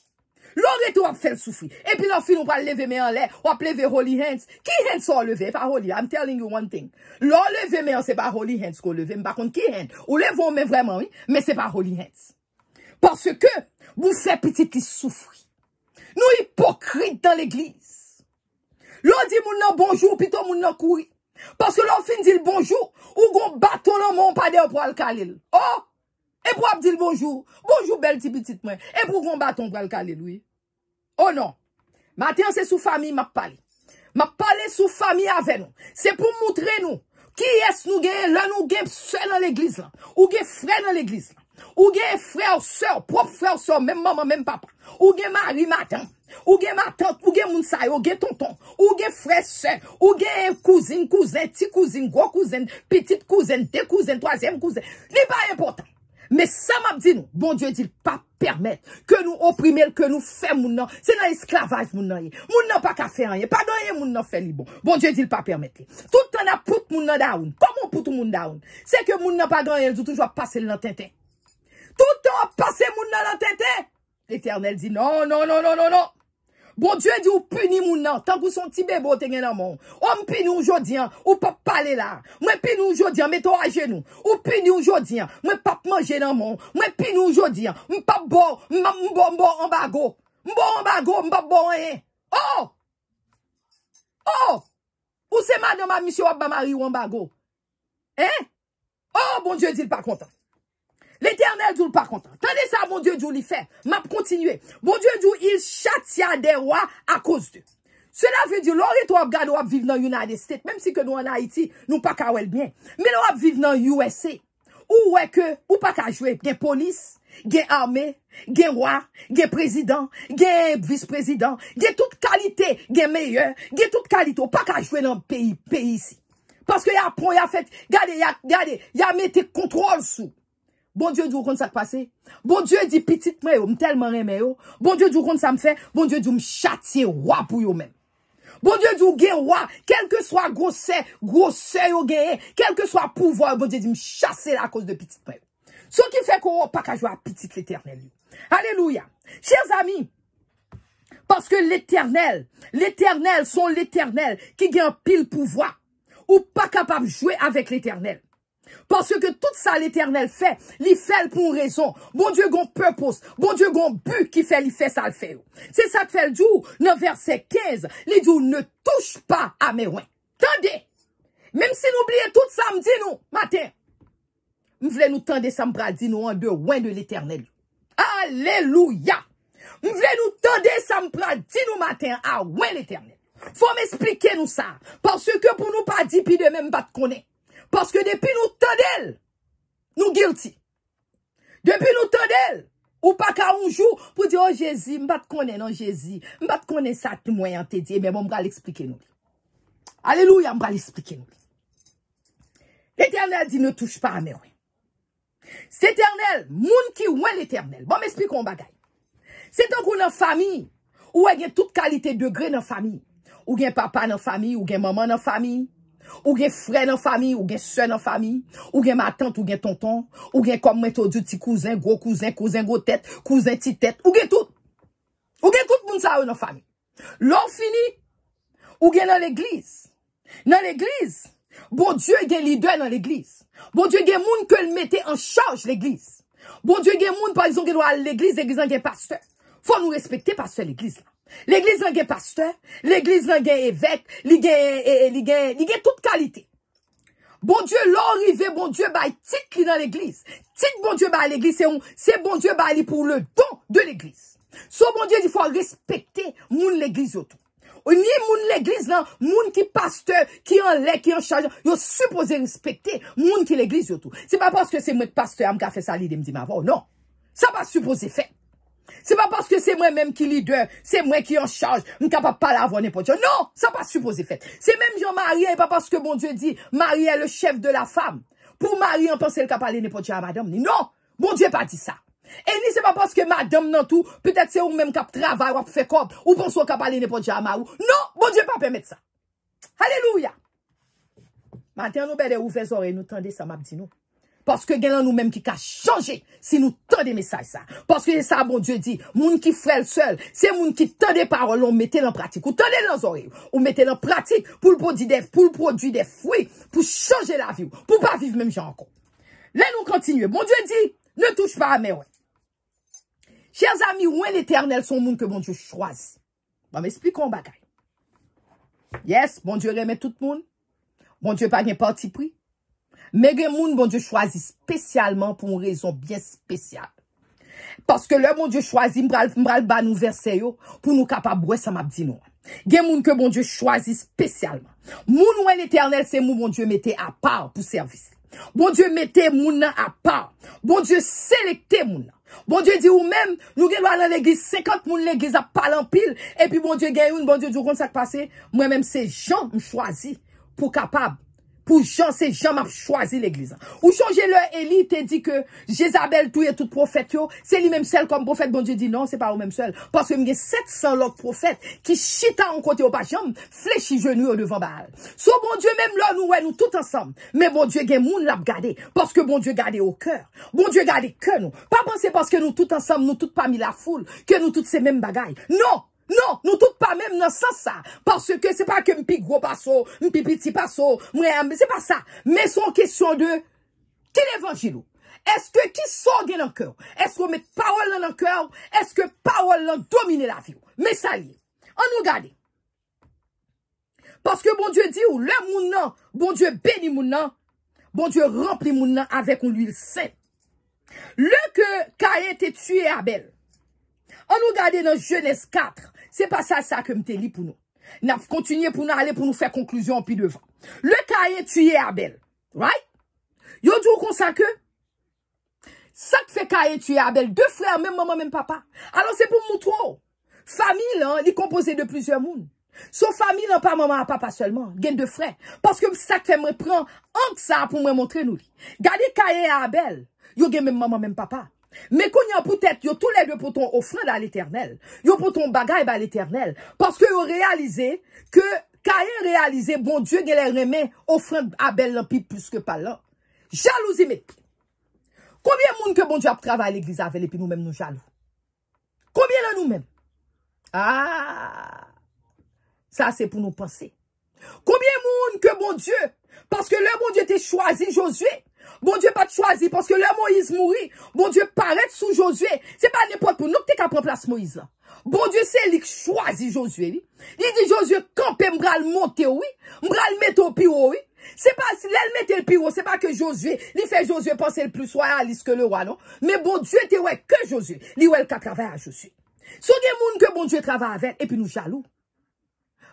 L'aurait été ou fait souffrir. Et puis l'on finit, on va lever mes en l'air, on va lever holy hands. Qui hands sont levés? Pas holy. I'm telling you one thing. L'on lever mes c'est pas holy hands qu'on leve. Par contre, qui hands? Ou levons mais vraiment, oui, mais c'est pas holy hands. Parce que, vous faites petit qui souffre. Nous hypocrites dans l'église. L'on dit moun nan bonjour, plutôt moun nan kouri. Parce que l'on fin dit le bonjour, ou gon bâton nan mon pas de pour le kalil. Oh! Et pour dire bonjour. Bonjour, belle petite moi. Et pour gon bâton pour le kalil, oui. Oh non. Maintenant, c'est sous famille, m'a parlé. M'a parlé sous famille avec nous. C'est pour montrer nous. Qui est-ce nous gagne, là nous gagne seul dans l'église là. Ou gagne frère dans l'église là. Ou gagne frère, soeur, propre frère, soeur, même maman, même papa. Ou gagne mari, madame. Ou gagne ma tante, ou gagne moun sa, ou gagne tonton. Ou gagne frère, soeur. Ou gagne cousine, cousin, petit cousine, gros cousine, petite cousine, deux cousines, troisième cousine. N'est pas important. Mais ça m'a dit nous, bon Dieu dit pas permettre que nous opprimer, que nous faisons moun nan. C'est dans l'esclavage moun nan. Moun nan pas qu'à faire rien. Pas rien moun nan fait li bon. Bon Dieu dit pas permettre. Tout le temps a pout moun nan down. Comment pout moun down? C'est que moun nan pas rien, il toujours passer dans tintin. Tout le temps passer moun nan dans tintin. L'Éternel dit non, non, non, non, non, non. Bon Dieu dit ou puni moun nan, tant que son petit bébé te gen nan mon. Ou puni aujourd'hui, ou pas parler là. Moi puni aujourd'hui, mets-toi à genoux. Ou puni aujourd'hui, moi pas manger nan mon. Moi puni aujourd'hui, m'pas bon, m'bon en bago. M'bon en bago, m'pas bon rien. Oh! Oh! Ou c'est madame a monsieur ou mari ou en bago? Hein? Oh, bon Dieu dit pas content. L'Éternel dit pas content. Tendez ça, mon Dieu dit il fait. M'a continuer. Bon Dieu dit il châtia des rois à cause d'eux. Cela veut dire, l'on est regarde ou vivre dans United States, même si que nous en Haïti, nous pas qu'à bien. Mais l'on vivre dans USA. Ou est que, ou pas qu'à jouer, gen police, gen armée, gen roi, gen président, gen vice-président, gen toute qualité, gen meilleur, gen toute qualité, ou pas qu'à jouer dans le pays ici. Parce que y a fait, regardez, y a mis contrôle sous. Bon Dieu dit où ça passe. Bon Dieu dit petite moi tellement aimé yo. Bon Dieu dit où ça me fait. Bon Dieu dit me châtier roi pour yo même. Bon Dieu dit ou gen roi, quel que soit grosseur yo gen, quel que soit pouvoir, bon Dieu dit me chasser à cause de petite moi. Ce qui fait qu'on pas qu'à jouer à petite l'Éternel. Alléluia. Chers amis, parce que l'Éternel sont l'Éternel qui gagne pile pouvoir ou pas capable de jouer avec l'Éternel. Parce que tout ça l'Éternel fait, il fait pour une raison. Bon Dieu gon purpose, bon Dieu gon but qui fait, il fait ça le fait. C'est ça que fait le jour, dans verset 15, il dit ne touche pas à mes oins. Tendez, même si nous oublions tout ça, me dit nous, matin, nous voulons nous tendre ça, me dit nous en deux oins de l'Éternel. Alléluia. Nous voulons nous tendre ça, me dit nous matin à oins l'Éternel. Faut m'expliquer nous ça, parce que pour nous pas dire puis de même pas de connaître. Parce que depuis nous tendel, nous guilty. Depuis nous tendel, ou pas qu'à un jour, pour dire, oh Jésus, m'pas te connaître, non Jésus, m'pas te connaître ça, tout moyen te dit, mais bon, m'pas l'expliquer nous. Alléluia, m'pas l'expliquer nous. L'Éternel dit, ne touche pas à mes ouins. C'est éternel, moun qui ouin l'Éternel. Bon, m'expliquons bagay. C'est un coup dans famille, où il y a toute qualité de degré dans famille. Ou il y a papa dans famille, ou il y a maman dans famille. Ou gen frère dans famille, ou gen soeur dans famille, ou gen ma tante, ou gen tonton, ou gen comme moi dit petit cousin, gros tête, cousin petit tête, ou gen tout. Ou gen tout moun sa dans famille. L'on fini, ou gen dans l'église. Dans l'église, bon Dieu gen leader dans l'église. Bon Dieu gen moun que le mette en charge l'église. Bon Dieu gen moun par exemple qui doit à l'église gen pasteur. Faut nous respecter pasteur l'église là. L'église n'a pas pasteur, l'église n'a pas évêque, il y a toute qualité. Bon Dieu, l'arrivée, bon Dieu, bah, titre dans l'église. Titre bon Dieu, bah, l'église, c'est bon Dieu, bah, pour le don de l'église. So, bon Dieu, il faut respecter moun l'église autour. Ni moun l'église, là, moun qui pasteur, qui en lait, qui en charge, yo supposé respecter moun qui l'église autour. C'est pas parce que c'est moi pasteur, qui a fait ça, l'idée, me dit, ma voix, non. Ça pas supposé faire. C'est pas parce que c'est moi-même qui leader, c'est moi qui en charge, je suis capable de parler avant n'importe quoi. Non, ça pas supposé faire. C'est même Jean-Marie, et pas parce que bon Dieu dit, Marie est le chef de la femme. Pour Marie, on pense qu'elle peut parler n'importe quoi à madame. Non, bon Dieu pas dit ça. Et ni c'est pas parce que madame non tout, peut-être c'est ou même qui travaille ou fait comme, ou pense qu'elle peut parler n'importe quoi à Marie. Non, bon Dieu pas permettre ça. Alléluia. Maintenant, nous ben ouvrir les oreilles, nous tendez ça, m'a dit nous. Parce que gen nous-mêmes qui a changé si nous tendez message ça. Parce que ça, bon Dieu dit, moun qui frère seul, c'est moun qui tendez parole, on mettez en pratique. Ou tendez dans les oreilles, ou mettez en pratique pour le produire des fruits, pour changer la vie, pour pas vivre même genre encore. Là, nous continuons. Bon Dieu dit, ne touche pas à mes ouins. Chers amis, ouin l'Éternel sont moun que bon Dieu choisit. Bon, m'expliquons bagay. Yes, bon Dieu remet tout le monde. Bon Dieu pas gen parti pris. Mais gen moun, bon Dieu choisit spécialement pour une raison bien spéciale. Parce que le bon Dieu choisit, m'bral ba nou verset yo, pour nous capable bouer ça m'a dit non. Gen moun que bon Dieu choisit spécialement. Moun ou l'Éternel, c'est moun bon Dieu mettez à part pour service. Bon Dieu mettez moun à part. Bon Dieu sélecté moun. Bon Dieu dit ou même, nous gen dans l'église, 50 moun l'église a parlé en pile, et puis bon Dieu gen une, bon Dieu dit, comme ça passe, moi-même c'est Jean me choisi pour capable pour Jean, c'est Jean m'a choisi l'église. Ou changer leur Élie, te dit que Jézabel tout et tout prophète, c'est lui-même seul comme prophète. Bon Dieu dit non, c'est pas eux-même seul. Parce que il y a 700 autres prophètes qui chita en côté au pas jambe, fléchi genou devant Baal. So bon Dieu, même là, nous tout ensemble. Mais bon Dieu, gen moun l'a gardé. Parce que bon Dieu gardé au cœur. Bon Dieu gardé que nous. Pas penser parce que nous tout ensemble, nous tout parmi la foule, que nous toutes ces mêmes bagailles. Non! Non, nous toutes pas même dans ce sens ça. Parce que c'est pas que m'pi gros passo, m'pi petit passo, c'est pas ça. Mais c'est une question de, quel évangile? Est-ce que qui sort dans le cœur? Est-ce qu'on met parole dans le cœur? Est-ce que parole domine la vie? Mais ça y est. On nous regarde. Parce que bon Dieu dit, ou le moun nan, bon Dieu bénit moun nan, bon Dieu remplit moun nan avec une huile sainte. Le que Caïn était tué Abel. On nous regarde dans Genèse 4. C'est pas ça que m'te li pour nous. N'a continué pour nous aller pour nous faire conclusion puis devant. Le Caïn tué Abel. Right? Yo dit comme ça que ça que fait Caïn tué Abel, deux frères, même maman, même papa. Alors c'est pour montrer. Famille là, il est composé de plusieurs mondes. Son famille là pas maman et papa seulement, gain de frères. Parce que ça que fait me prend en ça pour me montrer nous. Regardez Caïn et Abel. Yo gen même maman, même papa. Mais qu'on y a peut-être, yo tous les deux pour ton offrande à l'éternel. Yo pour ton bagaille à l'éternel. Parce que yo réalisé que, Caïn réalisé, bon Dieu, il remet offrande Abel là, plus que pas là. Jalousie, mais. Combien de monde que bon Dieu a travaillé à l'église avec, et puis nous-mêmes nous jaloux? Combien de nous-mêmes? Ah! Ça, c'est pour nous penser. Combien de monde que bon Dieu, parce que le bon Dieu t'a choisi Josué, bon Dieu pas choisi parce que le Moïse mourit. Bon Dieu paraît sous Josué. C'est pas n'importe pour nous que t'es qu'à prendre place Moïse là. Bon Dieu c'est lui qui choisit Josué. Oui. Il dit Josué camper m'bral monter oui, m'bral mettre au piro oui. C'est pas si elle mettait le piro, c'est pas que Josué, il fait Josué penser le plus royaliste que le roi non. Mais bon Dieu t'es ouais que Josué, lui ouais qui travaille à Josué. So des monde que bon Dieu travaille avec et puis nous jaloux.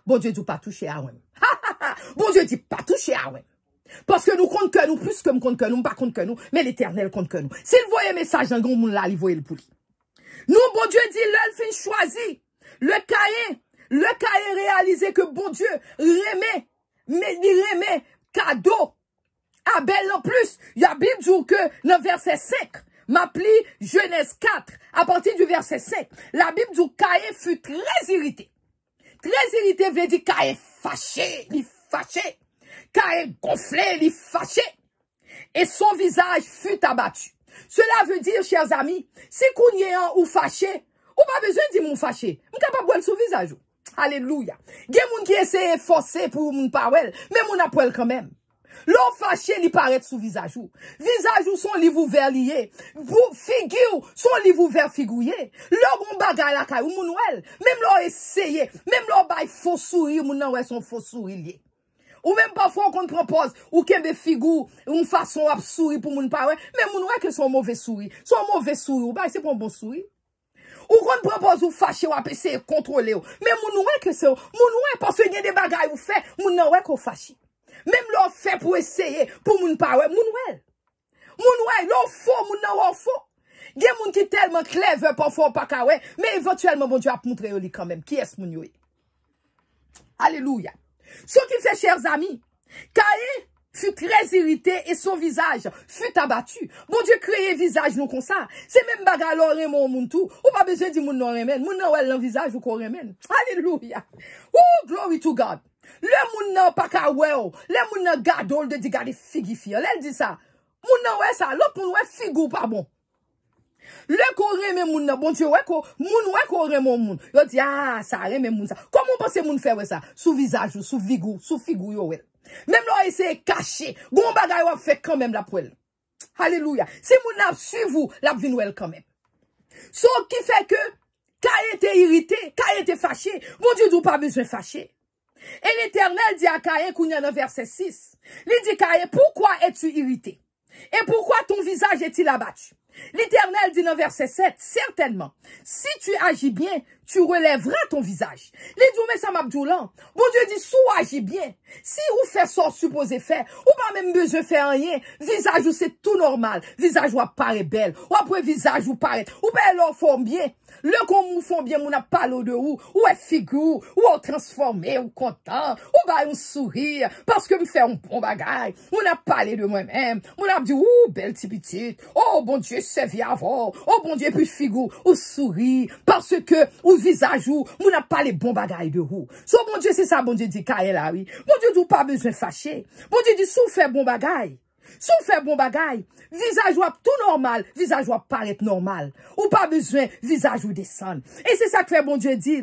Bon Dieu dit pas toucher à moi. Bon Dieu dit pas toucher à moi. Parce que nous comptons que nous, plus que nous comptons que nous, pas compte que nous, mais l'éternel compte que nous. S'il voyait un message dans le monde là, il voyait le pour lui. Nous, bon Dieu dit, l'elfin choisi, le Caïn réalisé que bon Dieu remet, mais il remet cadeau. Abel en plus, il y a Bible dit que dans verset 5, m'appli Genèse 4, à partir du verset 5, la Bible dit que Caïn fut très irrité. Très irrité veut dire Caïn fâché, il fâché. Caïn gonflé, il fâché. Et son visage fut abattu. Cela veut dire, chers amis, si qu'on y est ou fâché, ou pas besoin de dire mon fâché. M'en capable boire sur visage. Alléluia. Gen moun qui essaie forcer pour moun parel, mais moun apwel quand même. L'on fâché, il paraît sous visage ou. Visage ou son livre ouvert lié. Figure, son livre ouvert figouillé. L'on bagay la kay ou moun ouel. Même l'on essaye, même l'on bay faux sourire, moun nan wè son faux sourire lié. Ou même parfois qu'on propose, ou kembe figou, ou façon à sourire pour moun parel, mais moun wè que son mauvais sourire. Son mauvais sourire, ou bay c'est pas un bon sourire. Ou qu'on propose ou fâché ou à essayer contrôler ou. Mais moun wè que c'est, moun wè parce que y a des bagay ou fait, moun nan wè qu'on fâché. Même l'on fait pour essayer, pour moun pa wè, moun wè. Moun wè, l'on faux, moun nan wè faux. Gen moun qui tellement clever parfois pas ka wè, mais éventuellement bon Dieu a montré li quand même qui est moun yo. Alléluia. Ce qui fait, chers amis, Caïn fut très irrité et son visage fut abattu. Bon Dieu créé visage nous comme ça. C'est même bagarre l'on mon moun tout. Ou pas besoin de moun non remen. Moun nan wè l'en visage ou qu'on remen. Alléluia. Oh, glory to God. Le moun nan pa ka wè ou. Le moun nan gadol de di gade figi fi. Elle dit ça. Moun nan wè ça. L'autre moun wè figou pas bon. Le ko reme moun nan. Bon Dieu wè ko. Moun wè ko reme moun. Yo dit ah ça reme moun ça. Comment pense moun fait wè ça? Sous visage ou sous figou. Sous figou yo wè. Même là essayer cacher. Gon bagay wè fait quand même la poêle. Alléluia. Si moun nan suivre vous, la vin wè quand même. Ce qui fait que Caïn était irrité, Caïn était fâché. Bon Dieu dit pas besoin fâché. Et l'Éternel dit à Caïn, Kounya dans verset 6, il dit Caïn, pourquoi es-tu irrité? Et pourquoi ton visage est-il abattu? L'Éternel dit dans verset 7, certainement, si tu agis bien, tu relèveras ton visage. Les dit, mais ça m'a dit là. Bon Dieu dit, sou agit bien. Si vous faites ça supposé faire, ou pas même besoin de faire rien, visage ou c'est tout normal. Visage ou paraît belle. Ou après visage ou paraît, ou ben leur forme bien. Le qu'on vous font bien, on a parlé de ou est figure, ou transformé, ou content, ou bah un sourire, parce que me fait un bon bagage. On a parlé de moi-même. On a dit, belle petite. Oh, bon Dieu, c'est bien avant. Oh, bon Dieu, puis figure, ou sourit, parce que, ou visage ou, on a parlé bon bagage de vous. So, bon Dieu, c'est ça, bon Dieu dit, là, oui. Bon Dieu dit, pas besoin de fâcher. Bon Dieu dit, sous fait bon bagage. Si on fait bon bagay, visage ou tout normal, visage ou paraître normal. Ou pas besoin, visage ou descendre. Et c'est ça que fait bon Dieu dit.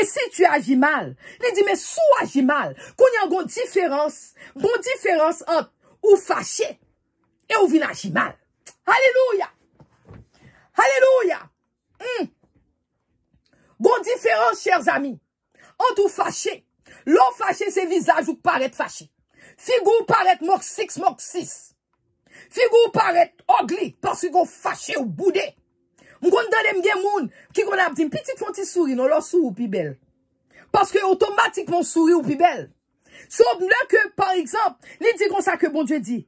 Et si tu agis mal, il dit, mais sous agis mal, qu'on y a une différence entre ou fâché et ou vin agir mal. Alléluia. Alléluia. Bonne différence, chers amis, entre ou fâché. L'eau fâché, c'est visage ou paraître fâché. Figure paraît mok 6. Figure paraît ugly parce qu'on fâché ou boudé. M'gon tande m'gen moun qui qu'on a dit petite font ti souri non leur sou ou pi belle. Parce que automatiquement souri ou pi belle. Sauf là que par exemple, il dit comme ça que bon Dieu dit.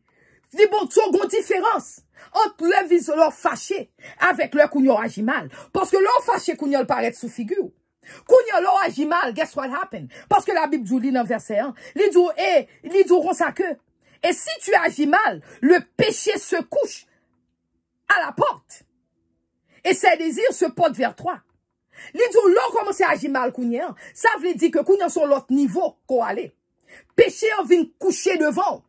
Il dit bon son gon différence entre le visage leur fâché avec leur kounyo agi mal parce que leur fâché kounyo paraît sous figure. Kounya lo agi mal, guess what happened? Parce que la Bible dit dans verset 1, il dit comme ça que, et si tu agis mal, le péché se couche à la porte. Et ses désirs se portent vers toi. Il dit, l'on commence à agir mal, kounya, ça veut dire que kounya sont l'autre niveau qu'on allait. Péché en vient coucher devant.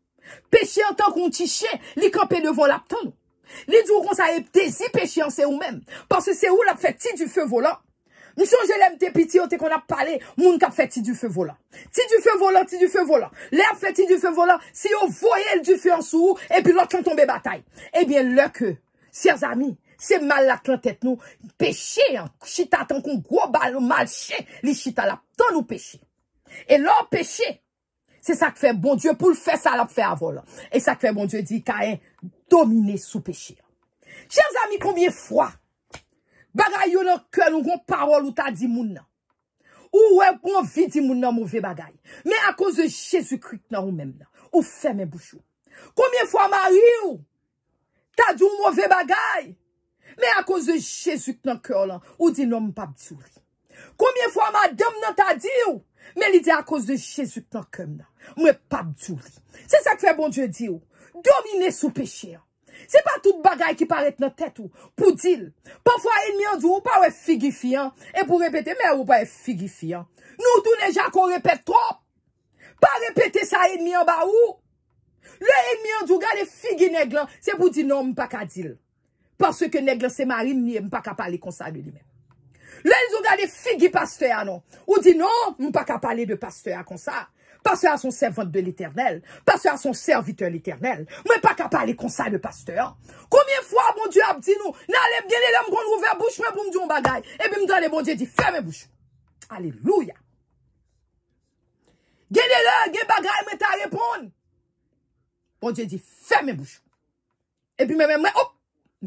Péché en tant qu'on petit chien, li camper devant la tonne. Il dit comme ça, et désir péché en c'est ou même. Parce que c'est où la fait du feu volant. Nous songe l'aime tes petits, on qu'on a parlé, moun ka fait du feu volant. Ti du feu volant. L'air fait du feu volant, si on voyait du feu en sous, et puis l'autre tombe bataille. Eh bien, le que, chers amis, c'est mal la tête nous, péché, chita tant qu'on gros bal mal chien, li chita la tant nous péché. Et leur péché, c'est ça que fait bon Dieu pour le faire ça l'a fait avant là. Et ça que fait bon Dieu dit Caïn dominer sous péché. Chers amis, combien de fois bagay yo nan cœur nous gon parole ou ta dit moun nan. Ou ouais bon vie di moun nan mauvais bagay. Mais à cause de Jésus-Christ nan ou même nan, ou ferme bouche. Combien de fois mari ou ta dit mauvais bagay. Mais à cause de Jésus nan cœur là, ou dit non pas djouri. Combien de fois madame nan ta dit ou, mais il dit à cause de Jésus nan cœur nan, moi pas djouri. C'est ça que fait bon Dieu dit ou, dominer sous péché. C'est pas toute bagaille qui paraît dans tête ou pour dire. Parfois ennemi en dit ou pas ouais figifiant et pour répéter mais ou pas figifiant. Nous tous les gens qu'on répète trop. Pas répéter ça ennemi en bas ou. Le ennemi en dit regarde figi nègre c'est pour dire non m'pas ka dire. Parce que nègre c'est marine ni m'pas ka parler comme ça de lui-même. Le ils regarde figi pasteur non. Ou dit non m'pas ka parler de pasteur comme ça. Pasteur à son servante de l'éternel. Pasteur à son serviteur l'éternel. Mais pas qu'à parler comme ça de pasteur. Combien de fois, bon Dieu a dit nous, n'allez bien les lames qu'on ouvre bouche, mais pour me dire un bagaille. Et puis me donne bon Dieu dit, ferme bouche. Alléluia. Gardez-le, gardez bagaille, mais t'as répondre. Bon Dieu dit, ferme bouche. Et puis même, hop,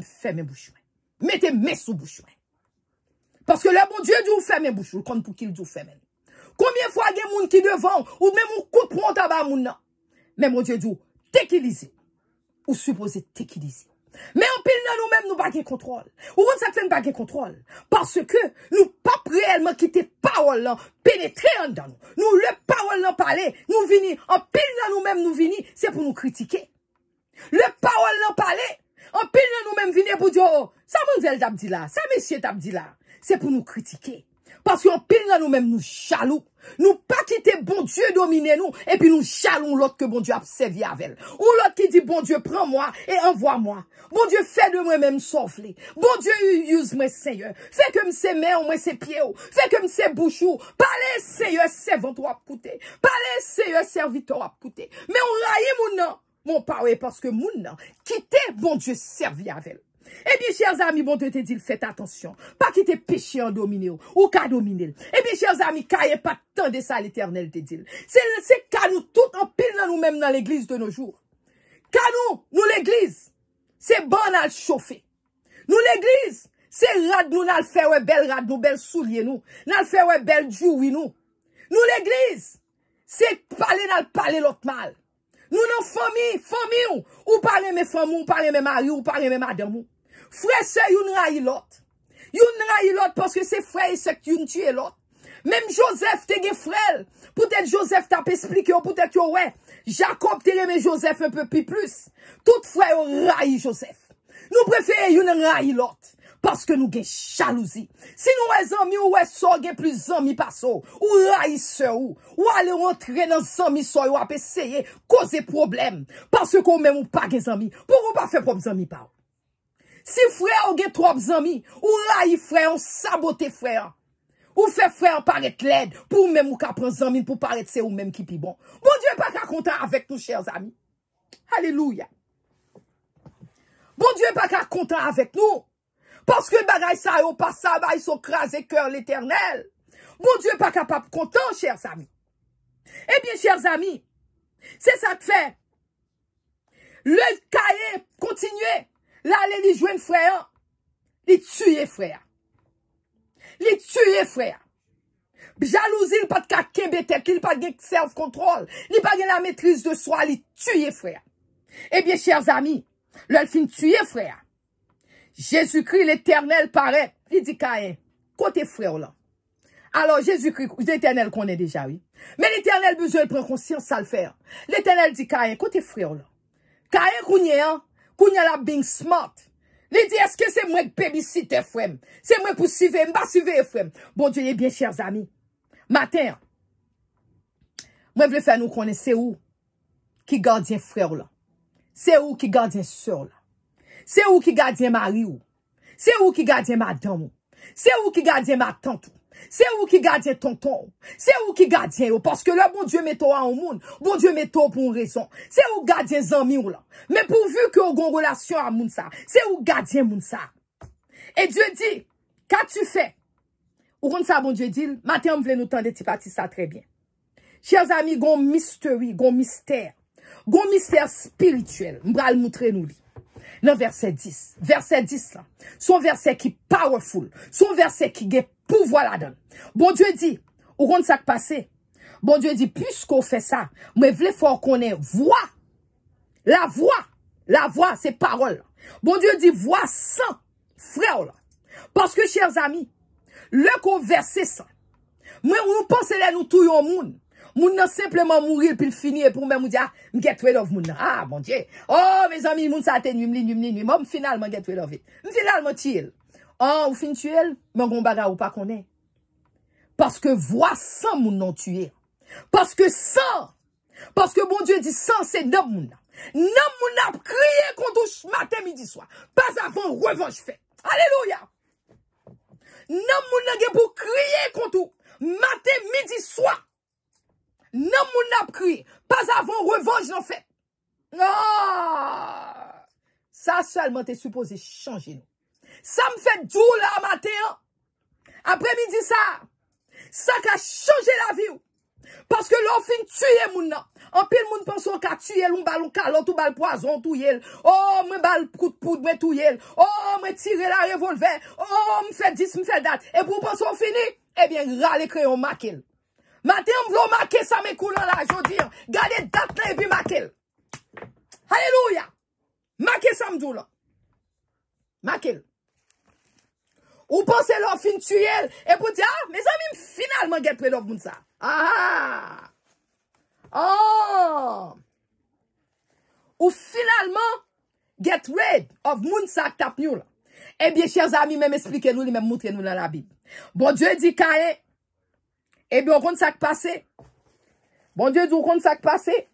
ferme bouche. Mettez mes sous bouche. Parce que le bon Dieu dit, ferme bouche. Comme pour qu'il dit, ferme. Combien de fois il y a des gens qui devant, ou même un coup de poing tabac moun nan. Mais mon Dieu dit, t'équiliser. Ou supposé t'équiliser. Mais en pile nan nous-mêmes, nous pas de contrôle. Ou on ça fait pas de contrôle. Parce que nous pas réellement quitter parole là, pénétrer en dedans nous. Nous le parole là parler, nous vini, en pile nan nous-mêmes nous vini, c'est pour nous critiquer. Le parole là parler, en pile nan nous-mêmes vini pour dire, oh, ça mon t'a dit là, ça monsieur t'a dit là, c'est pour nous critiquer. Parce qu'en pile là nous-mêmes nous jaloux. Nous pas quitter bon Dieu dominer nous et puis nous jaloux l'autre que bon Dieu a servi avec. Ou l'autre qui dit bon Dieu prends-moi et envoie-moi. Bon Dieu fait de moi-même souffler. Bon Dieu use moi Seigneur. Fais comme c'est mains, moi c'est pieds. Fais comme c'est bouche. Parlez Seigneur servant à coûter. Parlez Seigneur serviteur à coûter. Mais on raille mon nom. Mon père parce que mon nom quitter bon Dieu servi avec. Eh bien, chers amis, bon Dieu te dit, faites attention. Pas quitter péché en dominer ou qu'à dominer. Eh bien, chers amis, caillez pas tant de ça l'éternel te dit. C'est qu'à nous tout en pile dans nous-mêmes dans l'église de nos jours. Qu'à nous l'église, c'est bon à chauffer. Nous l'église, C'est rad nous, n'a fait ouais belle rad nous, belle soulier nous. N'a fait ouais belle joui nous. Nous l'église. C'est parler l'autre mal. Nous non famille ou parler mes femmes, ou parler mes maris, ou parler mes madame. Frère, c'est une raille l'autre. Une raille l'autre parce que c'est frère et c'est que une tue l'autre. Même Joseph te gen frère. Peut-être Joseph t'a expliqué, peut-être que ouais. Jacob te aimé Joseph un peu plus. Tout frère raille Joseph. Nous préférons une raille l'autre. Parce que nous avons jalousie. Si nous sommes amis ou sommes plus amis par ça, ou raïsseurs, ou aller rentrer dans les amis, ou essayer causer problème. Parce qu'on même ou pas des amis. Pourquoi pas faire propres amis par? Si frère ou gen trop amis, ou raï frère, on sabote frère. Ou fait frère paraître laide, pour même ou qu'à prendre amis, pour paraître c'est ou même qui pi bon. Bon Dieu pas qu'à content avec nous, chers amis. Alléluia. Bon Dieu pas qu'à content avec nous. Parce que bagay sa yo pas ça, ils sont crasés cœur l'éternel. Bon Dieu pas capable content, chers amis. Eh bien, chers amis, c'est ça que fait. Le cahier continuer. Là, les joindre frère. Les tuer frère. Les tuer frère. Jalousie, il pas de kakembete, il pas de self-control, il pas de la maîtrise de soi, il tuer frère. Eh bien, chers amis, le fin tuer frère. Jésus-Christ l'éternel paraît. Il dit Caïn, côté frère là. Alors Jésus-Christ, l'éternel connaît déjà, oui. Mais l'éternel besoin de prendre conscience, ça le faire. L'éternel dit Caïn, côté frère là. Caïn kounya la being smart. Il dit, est-ce que c'est moi qui babysitter frère? C'est moi pour suivre, m'ba suivre frère. Bon Dieu, eh bien, chers amis. Matin, moi je veux faire nous connaître, c'est où qui gardien frère là. C'est où qui gardien soeur là. C'est où qui gardien mari ou. C'est où qui gardien madame ou. C'est où qui gardien ma tante ou. C'est où qui gardien tonton. C'est où qui gardien ou. Parce que le bon Dieu met toi au monde. Bon Dieu met toi pour une raison. C'est où gardien zami ou là. Mais pourvu que vous avez une relation à moun ça. C'est où gardien moun ça. Et Dieu dit, qu'as-tu fait? Ou comme ça, bon Dieu dit, matin on voulait nous tendre de parti ça très bien. Chers amis, gon mystery, gon mystère spirituel. M'bral montrer nous li. Dans verset 10. Verset 10 là. Son verset qui powerful. Son verset qui a pouvoir là-dedans. Bon Dieu dit, ou quand ça passé. Bon Dieu dit, puisqu'on fait ça, moi vle faut qu'on ait voix. La voix, c'est parole. Bon Dieu dit, voix sans frère là. Parce que, chers amis, le qu'on verset ça. Moi, nous pensons là, nous tout yon moun. Moun nan simplement mourir puis finir pour même dire get rid of moun. Ah mon Dieu. Oh mes amis, moun ça te nuit. Moi finalement get rid of it. Finalement tiel. Oh ou fin tuel, mais gon baga ou pas connaît. Parce que voix sans moun non tuer. Parce que bon Dieu dit sans c'est non moun. Non moun a crié contre matin midi soir. Pas avant revanche fait. Alléluia. Non moun n'a pour crier contre matin midi soir. Non, mon ap crié. Pas avant revanche, n'en fait. Ah! Ça seulement t'es supposé changer nous. Ça me fait doux là, matin. Après-midi, ça a changé la vie. Parce que l'on fin tuer moun nan. En pile moun pense qu'on tuer l'on ballon calot ou bal poison tout yel. Oh, me bal coup de poudre me tout yel. Oh, me tirer la revolver. Oh, me fait 10, me fait date. Et pour penser qu'on fini, eh bien, râle crayon maquille. Matin, on veut marquer ça, mes couleurs là, je veux dire. Gardez date là et puis marquer. Alléluia. Marquez ça, m'dou là. Marquez. Ou pensez l'on fin tuer, et pour dire, ah, mes amis, finalement, get rid of moun ça. Ah! Oh! Ou finalement, get rid of moun ça tap nous là. Eh bien, chers amis, même expliquez-nous, même montrez-nous dans la Bible. Bon Dieu dit, Caïn. Eh bien, on compte ça qui passe. Bon Dieu dit, on compte ça qui passe. Je vais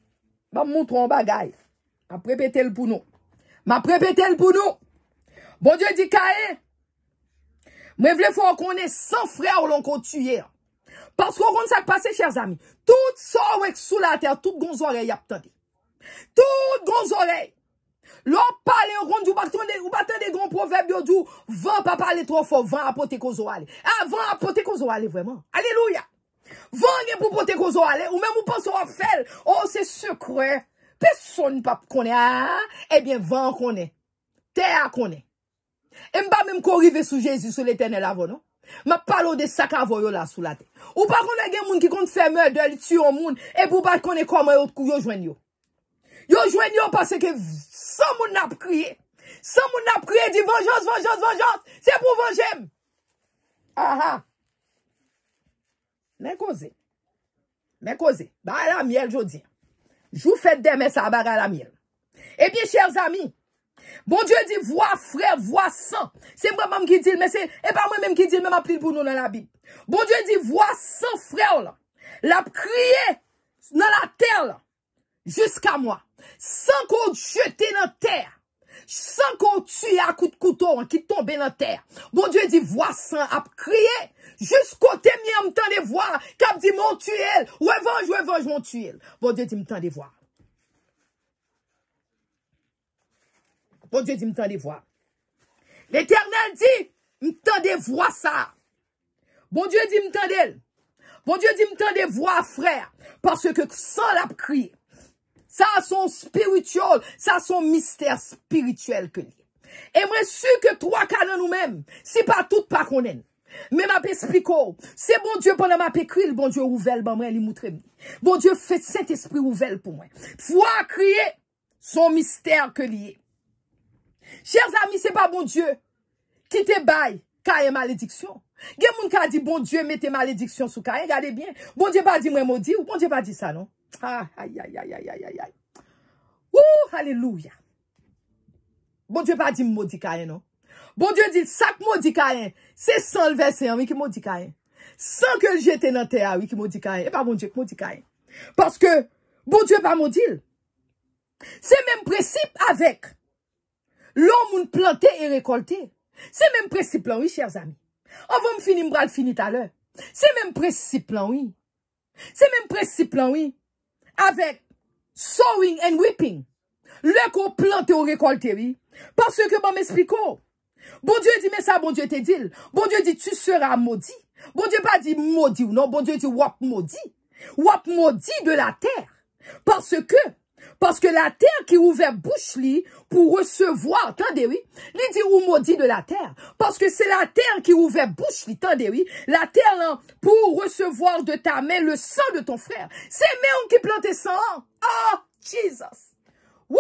vous montrer un bagage. Je vais répéter le pour nous. Bon Dieu dit, Caïn. Mais vous voulez qu'on ait 100 frères ou l'on qu'on tue. Parce qu'on compte ça qui passe, chers amis. Tout ça sous la terre, toutes gonz oreilles, attendez. Toutes gonz oreilles. L'on parle au rond, ou battez des grands proverbes, ou dit, vent pas parler trop fort, vent apporter kozo ale. Ah, vent apporter kozo ale, vraiment. Alléluia. Vent pour porter kozo ale, ou même ou pense au faire. Oh, c'est secret. Personne pas connaît. Ah, eh bien, vent connaît. Terre connaît. Et m'pa même qu'on rive sous Jésus, sous l'éternel avant, non? M'a parlé de sac avant yo là sous la tête. Ou pas qu'on a gen moun qui compte faire meurtre, tuer un moun, et pour pas qu'on est comment yo joigne yo. Yo joigne yo parce que sans moun n'a crié. Sans moun n'a crié, dit vengeance, vengeance, vengeance. C'est pour venger. Ah ah. Mais cause. Bah la miel, jodi. Jou faites demain ça baga la miel. Eh bien, chers amis, bon Dieu dit, vois frère, vois sang. C'est moi-même qui dit, mais c'est pas moi-même qui dit, mais m'a pris pour nous dans la Bible. Bon Dieu dit, vois sang frère là. L'a crié dans la terre là. Jusqu'à moi. Sans qu'on jette dans terre. Sans qu'on tue à coup de couteau qui tombe dans la terre. Bon Dieu dit, vois sang a crié. Jusqu'au témoin, m'tendez voir. Cap dit, mon tuel. Revanche, mon tuel. Bon Dieu dit, m'tendez voir. Bon Dieu dit, m'tendez voir. L'Éternel dit, m'tendez voir ça. Bon Dieu dit, m'tendez. Bon Dieu dit, m'tendez voir, frère. Parce que sans la crier. Ça a son spirituel, ça a son mystère spirituel que lui. Et moi, sûr que trois cas dans nous-mêmes, c'est pas tout pas qu'on aime. Mais m'a expliqué, c'est bon Dieu pendant m'a écrit, le bon Dieu ouvert, ben moi, il montre. Bon Dieu fait Saint-Esprit ouvert pour moi. Faut crier son mystère que lié. Chers amis, c'est pas bon Dieu qui te baille, car malédiction. Gen moun ka dit bon Dieu mettez malédiction sous Caïn, regardez bien. Bon Dieu pas dit moi maudit ou bon Dieu pas dit ça non. Ah aïe aïe aïe aïe aïe aïe. Ouh alléluia. Bon Dieu pas dit maudit Caïn non. Bon Dieu dit chaque maudit Caïn, c'est sans le verset oui qui maudit Caïn. Sans que j'étais dans terre oui qui maudit Caïn et pas bon Dieu qui maudit Caïn. Parce que bon Dieu pas maudit. C'est même principe avec l'homme planté et récolté. C'est même principe là oui chers amis. On va me finir, m'bral finir tout à l'heure. C'est même principe là, oui. C'est même principe là, oui. Avec sowing and reaping. Le qu'on plante ou récolte, oui. Parce que bon m'explique. Bon Dieu dit, mais ça, bon Dieu te dit. Bon Dieu dit, tu seras maudit. Bon Dieu pas dit maudit ou non. Bon Dieu dit, wap maudit. Wap maudit de la terre. Parce que la terre qui ouvert bouche li pour recevoir, attendez oui, il dit ou maudit de la terre. Parce que c'est la terre qui ouvert bouche li, attendez oui, la terre là, pour recevoir de ta main le sang de ton frère. C'est même qui plantait sang. Oh, Jesus. Wouh!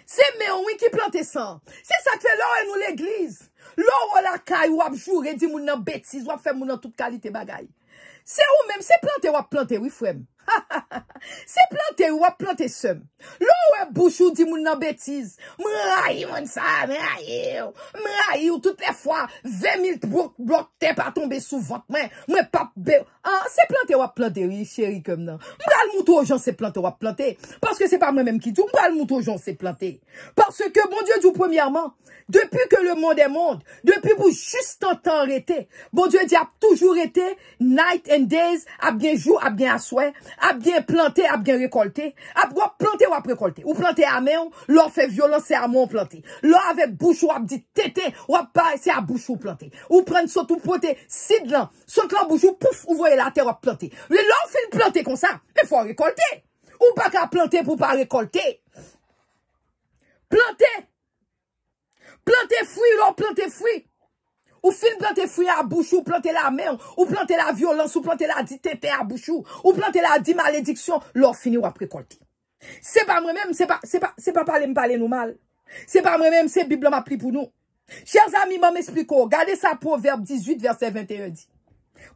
C'est même oui qui plantait sang. C'est ça que fait là nous l'église. Là la caille ou ap jour et dit moun nan bêtise, ou ap fait moun nan toute qualité bagaille. C'est ou même, c'est planter ou ap planter, oui frère. C'est planter ou ap planter seum. Là ou bouche ou dit moun nan bêtise. M'raï moun sa, m'raï ou toutes les fois 20 000 blocs terre pas tomber sous votre main. Moi pas ah, c'est planter ou ap planter, oui chérie comme non. M'ral moutou aux gens c'est planter ou ap planter parce que c'est pas moi même qui dit, m'ral moutou aux gens c'est planter. Parce que bon Dieu dit premièrement, depuis que le monde est monde, depuis pour juste un temps arrêté, bon Dieu dit a toujours été night and days, a bien jour, a bien assoir, a bien planté, a bien récolté, a planté ou a récolté. Ou planté à main, l'on fait violence, c'est à mon planté. L'on avec bouche ou a dit tété, ou a pas, c'est à bouche ou planté. Ou prendre saute ou poter, sid là, saute là bouche ou pouf, ou voyez la terre ou a planté. Mais l'on fait planter comme ça, il faut récolter. Ou pas qu'à planter pour pas récolter. Planter. Planter fruit, l'on planter fruit. Ou fin planter fruit à bouche, ou planter la main, ou planter la violence, ou planter la dit tété à bouche, ou planter la dit malédiction, l'on finit ou après récolter. C'est pas moi-même, c'est pas parler nous mal. C'est pas moi-même, c'est Bible m'a pris pour nous. Chers amis, m'explique, regardez ça, Proverbe 18, verset 21 dit.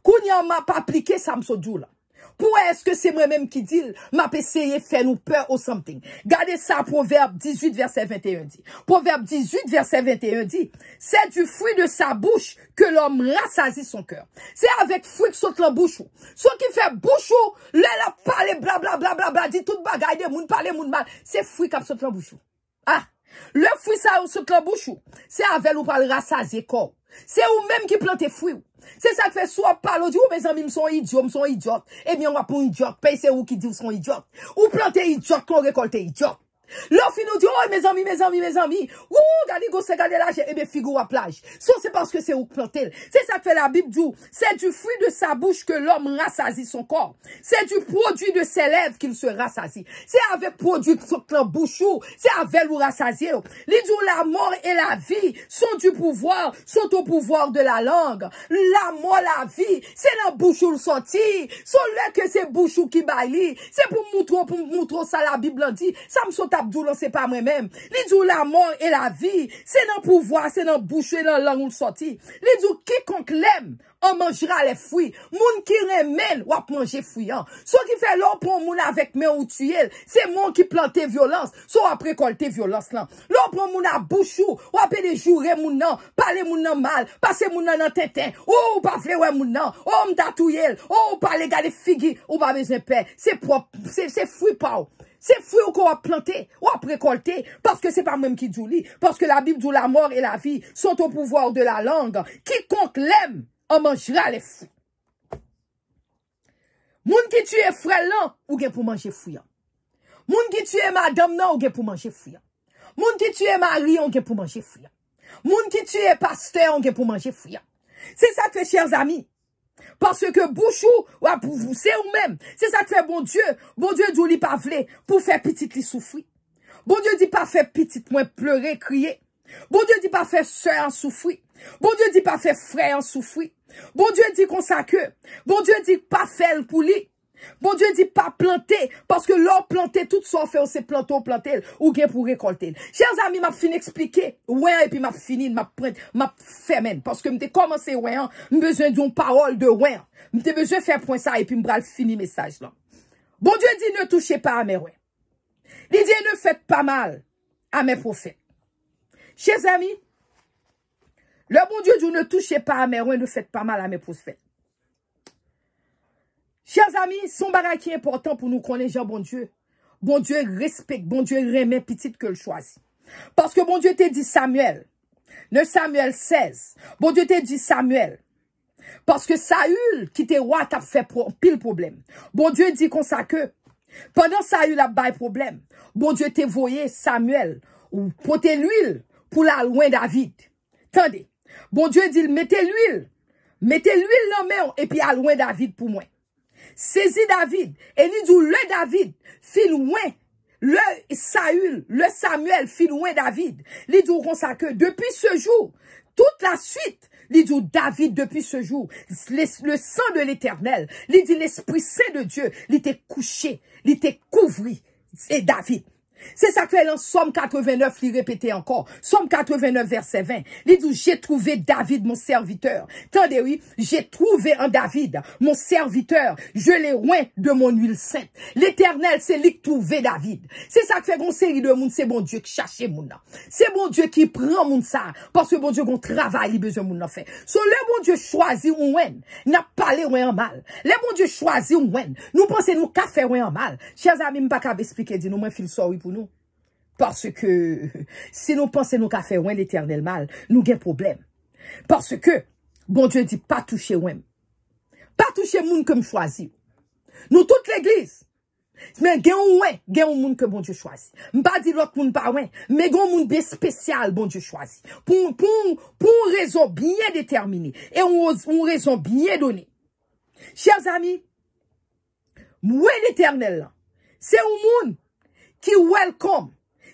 Kounya m'a pas appliqué ça m'sodjou là. Pourquoi est-ce que c'est moi-même qui dit, m'a essayé faire nous peur ou something? Gardez ça, Proverbe 18, verset 21 dit. Proverbe 18, verset 21 dit, c'est du fruit de sa bouche que l'homme rassasie son cœur. C'est avec fruit qui saute la bouche. Ce qui fait bouche, là, parle blablabla, dit tout bagaille de moun, parle moun mal. C'est fruit qui saute la bouche. Ah! Le fruit ça saute la bouche. C'est avec ou parle rassasier corps. C'est ou même qui plante fruit. C'est ça qui fait soit parler dit, mes amis, sont idiotes. Eh bien, on va pour idiot. Paye c'est ou qui dit sont idiotes. Ou planter idiote, qu'on récolte idiote. L'offre nous dit, oh, mes amis. Ouh, regardez là, et bien, figure à plage. Ça, c'est parce que c'est où planter. C'est ça que fait la Bible dit, c'est du fruit de sa bouche que l'homme rassasie son corps. C'est du produit de ses lèvres qu'il se rassasie. C'est avec produit de son bouche, c'est avec le rassasier. Les jours, la mort et la vie sont au pouvoir de la langue. La mort, la vie, c'est la bouche où le sorti. C'est là que c'est bouche qui baille. C'est pour montrer ça, la Bible dit. Ça me saute Abdoul, c'est pas moi-même. Les jours, la mort et la vie, c'est dans le pouvoir, c'est dans la bouche et dans la langue où le sorti. Les jours, quiconque l'aime, on mangera les fruits. Moun qui remène, ou à manger fruits. Soit qui fait l'or pour moun avec main ou tuer, c'est moun qui plante violence. Soit après récolter violence là. L'or pour moun à bouche ou après des jours moun nan, parler moun nan mal, passer moun nan tintin. Ou pas faire ouais moun nan, ou m'tatouyer, ou pas les gars des figues, ou pas besoin de paix. C'est propre, c'est fruit pas. C'est fruit qu'on a planté, ou a récolté, parce que c'est pas même qui dit, parce que la Bible dit la mort et la vie sont au pouvoir de la langue. Quiconque l'aime, on mangera les fruits. Moun qui tue frère là, ou gen pour manger fruits. Moun qui tue madame là, ou gen pour manger fruits. Moun qui tue mari, ou gen pour manger fruits. Moun qui tue pasteur, ou gen pour manger fruits. C'est ça que fait, chers amis. Parce que bouchou, c'est ou même. C'est ça que fait bon Dieu. Bon Dieu dit li pas vle pour faire petite li souffrir. Bon Dieu dit pas faire petite moins pleurer, crier. Bon Dieu dit pas faire soeur en souffrir. Bon Dieu dit pas faire frère en souffrir. Bon Dieu dit qu'on ça que. Bon Dieu dit pas faire pour lui. Bon Dieu dit pas planter, parce que l'or planter, tout ça fait, c'est planter, ou bien pour récolter. Chers amis, m'a fini expliquer, ouais, et puis m'a fini, m'a fait, parce que m'te commencé, ouais, besoin d'une parole de ouais, m'te besoin de faire point ça, et puis m'bral fini message là. Bon Dieu dit, ne touchez pas à mes ouais. Il dit, ne faites pas mal à mes prophètes. Chers amis, le bon Dieu dit, ne touchez pas à mes ouais, ne faites pas mal à mes prophètes. Chers amis, son bagage qui est important pour nous connaître Jean bon Dieu. Bon Dieu respecte, bon Dieu remet petite que le choisit. Parce que bon Dieu t'a dit Samuel. Le Samuel 16. Bon Dieu t'a dit Samuel. Parce que Saül, qui était roi, t'a fait pile problème. Bon Dieu dit comme ça que, pendant Saül a bail problème, bon Dieu t'a voyé Samuel, ou porter l'huile pour la loin David. Attendez. Bon Dieu dit, mettez l'huile dans main, et puis à loin David pour moi. Saisis David, et il dit, le David, fit loin, le Samuel, fit loin David. Il dit, comme ça que, depuis ce jour, toute la suite, il dit, David, depuis ce jour, le sang de l'Éternel, il dit, l'Esprit Saint de Dieu, il était couché, il était couvri, et David. C'est ça que fait dans Somme 89, il répétait encore. Somme 89, verset 20. Il dit, j'ai trouvé David, mon serviteur. Tendez, oui, j'ai trouvé en David, mon serviteur. Je l'ai oint de mon huile sainte. L'Éternel, c'est lui qui trouvait David. C'est ça que fait une série de monde, c'est bon Dieu qui cherche moun. C'est bon Dieu qui prend moun ça. Parce que bon Dieu, qu'on travaille, il besoin moun fait. So, le bon Dieu choisit ou oint. N'a pas les oint en mal. Le bon Dieu choisit ou oint. Nous pensons, nous, qu'a fait oint en mal. Chers amis, m'pas qu'à expliquer, dis nous, moi, fil sorry pour nous. Parce que si nous pensons nous qu'à faire ouin l'Éternel mal, nous avons un problème. Parce que bon Dieu dit pas toucher ouin. Pas toucher moun que me choisi. Nous toute l'église. Mais gen moun que bon Dieu choisit. M'pas dit l'autre moun pas ouin, mais gen moun bien spécial bon Dieu choisit. Pour une raison bien déterminée et une raison bien donnée. Chers amis, moi l'Éternel c'est un moun qui welcome.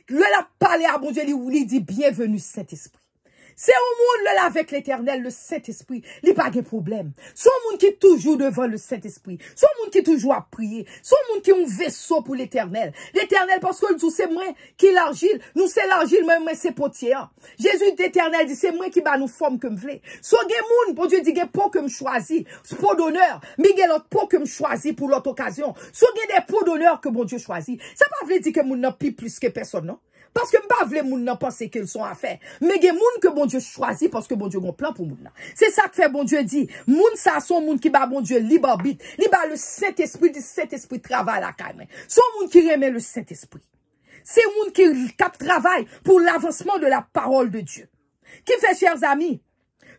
Le la parlé à bon Dieu, il dit bienvenue Saint-Esprit. C'est un monde là avec l'Éternel, le Saint-Esprit, il n'y a pas de problème. Son monde qui est toujours devant le Saint-Esprit. Son monde qui est toujours à prier. Son monde qui est un vaisseau pour l'Éternel. L'Éternel, parce que tout c'est moi qui l'argile. Nous c'est l'argile, moi c'est potier. Jésus l'Éternel dit, c'est moi qui va nous forme comme vle. So gen moun, bon Dieu dit, gen pot que me choisi. Pot d'honneur. Mais gen l'autre pot que me choisi pour l'autre occasion. So gen des pots d'honneur que bon Dieu choisit. Ça pas veut dire que moun n'a plus que personne, non? Parce que m'pa vle moun nan penser qu'ils sont à faire. Mais gen moun que bon Dieu choisit parce que bon Dieu gon plan pour moun nan. C'est ça que fait bon Dieu dit. Moun ça son moun qui ba bon Dieu libre arbitre. Li ba le Saint-Esprit, du Saint-Esprit travaille la caille. Son moun qui remet le Saint-Esprit. C'est moun qui travaille pour l'avancement de la parole de Dieu. Qui fait, chers amis,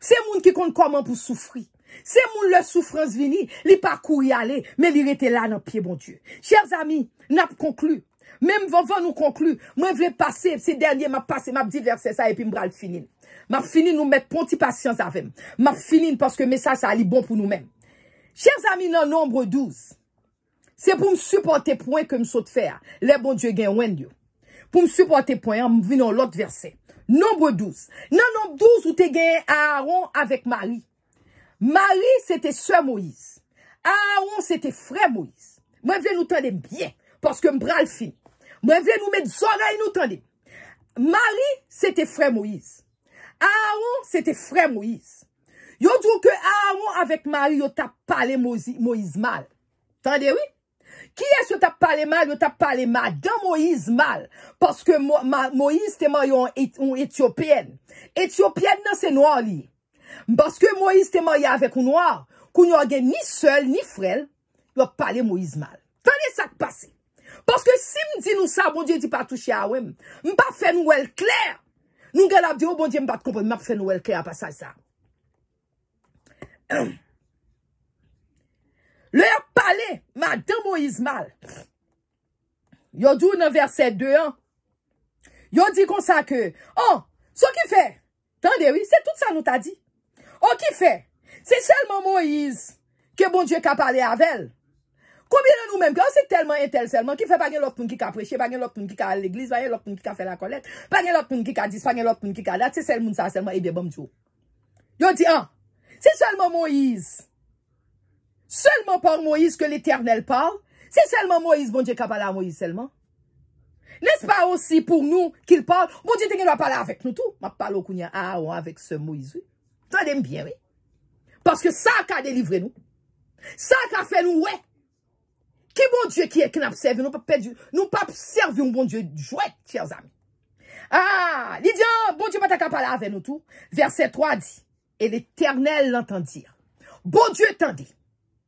c'est moun qui compte comment pour souffrir. C'est moun le souffrance vini, li pas courir aller, mais li rete là dans pied bon Dieu. Chers amis, n'a conclu. Même avant nous conclure, moi je vais passer ces derniers m'a passé m'a dit verset ça et puis m'bral finir. M'a fini nous mettre ponti patience avec. M'a fini parce que message ça ali bon pour nous-mêmes. Chers amis dans nombre 12. C'est pour me supporter point que me saute faire. Les bon Dieu gen wendio. Pour me supporter point, me vient dans l'autre verset. Nombre 12. Dans nombre 12 où te gen Aaron avec Marie. Marie c'était sœur Moïse. Aaron c'était frère Moïse. Moi je vais nous tendre bien parce que m'bral fini. Moi, je vais nous mettre oreilles, nous tendez. Marie, c'était frère Moïse. Aaron, c'était frère Moïse. Yo dit que Aaron avec Marie, yo t'a parlé Moïse mal. Tendez, oui? Qui est-ce que t'a parlé mal? Yo t'a parlé madame Moïse mal. Parce que Moïse, c'était marié une Éthiopienne. Éthiopienne, non, c'est noir, li. Parce que Moïse, c'était marié avec un noir. Qu'on n'a ni seul, ni frère. Yo parlé Moïse mal. Tendez ça qui passe. Parce que si me dit nous ça, bon Dieu dit pas toucher à ouem, m'pas fait nous elle clair. Nous gars dit oh bon Dieu m'pas comprendre, m'a fait nous elle clair passage ça. Le a parlé madame Moïse mal. Yo dit dans verset 2 hein. Yo dit comme ça que oh, ce qui fait. Attendez oui, c'est tout ça nous t'a dit. Oh qui fait? C'est seulement Moïse que bon Dieu a parlé avec elle. Combien de nous-mêmes, c'est tellement intel seulement, qui fait pas l'autre monde qui a prêché, pas l'autre monde qui a à l'église, pas l'autre monde qui a fait la collecte, pas l'autre monde qui a dit, pas l'autre monde qui a là, c'est seulement ça, seulement, et bien bon Dieu. Yo dit, ah, c'est seulement Moïse. Seulement par Moïse que l'Éternel parle. C'est seulement Moïse, bon Dieu, qui a parlé à Moïse seulement. N'est-ce pas aussi pour nous qu'il parle? Bon Dieu, tu dois parler avec nous tout. Ma parle au kounya, ah, avec ce Moïse, oui. Tendez bien, oui. Parce que ça a délivré nous. Ça a fait nous, ouais. Qui bon Dieu qui est qui n'a pas servi, nous pas servir un bon Dieu jouet, chers amis. Ah, il dit, bon Dieu pas ta parler avec nous tout. Verset 3 dit, et l'Éternel l'entendit. Bon Dieu tendait.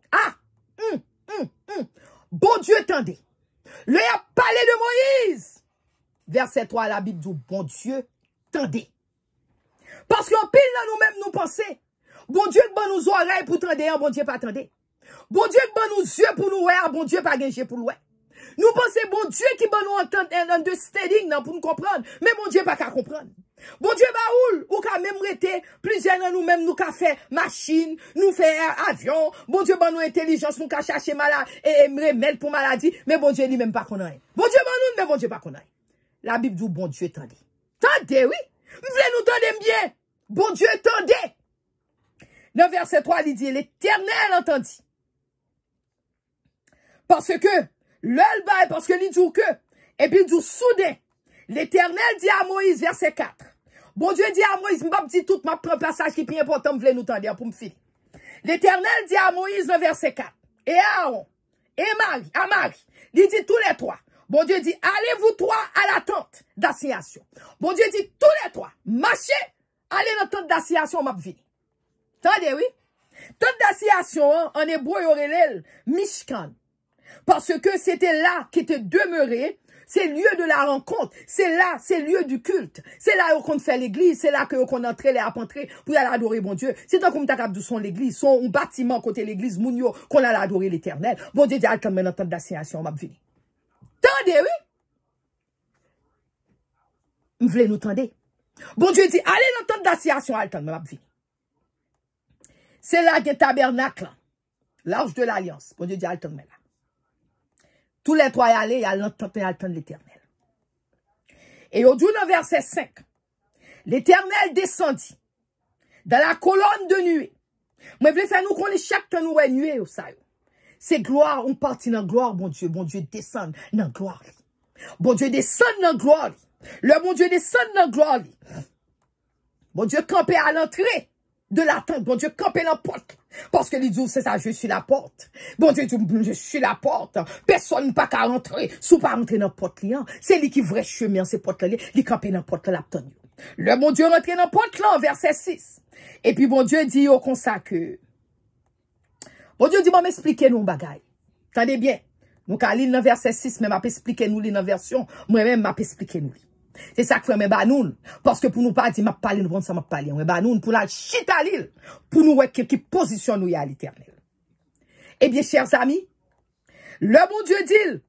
Ah, bon Dieu tendait. Lui a parlé de Moïse. Verset 3, la Bible dit, bon Dieu tendait. Parce qu'en pile là nous-mêmes nous penser, bon Dieu bon nous oreilles pour tendre, bon Dieu pas tendre. Bon Dieu qui bon nous yeux pour nous voir, bon Dieu pas gagné pour nous. Nous pensons bon Dieu qui bon nous entendre un understanding pour nous comprendre, mais bon Dieu pas qu'à comprendre. Bon Dieu baoul ou qu'à même rester plusieurs de nous-mêmes nous qu'a fait machine, nous fait avion, bon Dieu bon nous intelligence nous qu'a chercher malade et remède pour maladie, mais bon Dieu lui même pas connaît. Bon Dieu bon nous mais bon Dieu pas connaît. La Bible dit bon Dieu tendez. Tendez oui. Vous voulez nous tendez bien. Bon Dieu tendez. Dans verset 3 il dit l'Éternel entendit. Parce que, l'œil bail, parce que il dit que, et puis il dit soudain, l'Éternel dit à Moïse, verset 4. Bon Dieu dit à Moïse, m'bap dit tout, ma prend passage qui est plus important, m'vle nous tendre pour me finir. L'Éternel dit à Moïse, dans verset 4, et à Aaron, et à Marie, il dit tous les trois. Bon Dieu dit, allez-vous trois à la tente d'assignation. Bon Dieu dit, tous les trois, marchez, allez dans la tente d'assignation, m'a fini. Attendez, oui? Tente d'assignation, en hébreu, il y aurait Mishkan. Parce que c'était là qu'était demeuré, c'est lieu de la rencontre, c'est là, c'est lieu du culte, c'est là qu'on fait l'église, c'est là qu'on entrait les apentrer pour aller adorer bon Dieu. C'est tant comme t'as d'où son l'église, son bâtiment côté l'église, mounio, qu'on allait adorer l'éternel. Bon Dieu dit, attends, maintenant, temps d'assignation, m'a venu. Tendez, oui? M'vle nous tendez. Bon Dieu dit, allez dans temps d'assignation, attends, m'a venu. C'est là que tabernacle, l'arche de l'alliance. Bon Dieu dit, attends, maintenant. Tous les trois y aller, il y a l'entente de l'Éternel. Et au jour dans verset 5, l'Éternel descendit dans la colonne de nuée. Moi, je veux faire nous connaître chaque temps nous est nuée au ça. C'est gloire, on partit dans gloire, bon Dieu descend dans gloire. Bon Dieu descend dans gloire. Le bon Dieu descend dans gloire. Bon Dieu campé à l'entrée de la tente. Bon Dieu campé dans la porte. Parce que les dit, c'est ça, je suis la porte. Bon Dieu dit, je suis la porte. Personne pas qu'à rentrer. Sous pas rentrer dans la porte, c'est lui qui vrai chemin, c'est porte là, il campé dans la porte là, le bon Dieu rentre dans la porte là, verset 6. Et puis bon Dieu dit au comme ça que, bon Dieu dit, bon, m'expliquez nous, bagaille. Attendez bien. Nous, quand lire dans verset 6, mais m'a expliqué nous, dans version, moi-même, m'a expliqué nous. C'est ça que fait, mais bah, nous, parce que pour nous pas dire, m'a parlé, nous, ça m'a parlé, mais bah, nous, pour la chita l'île, pour nous, qui position nous, y à l'éternel. Eh bien, chers amis, le bon Dieu dit,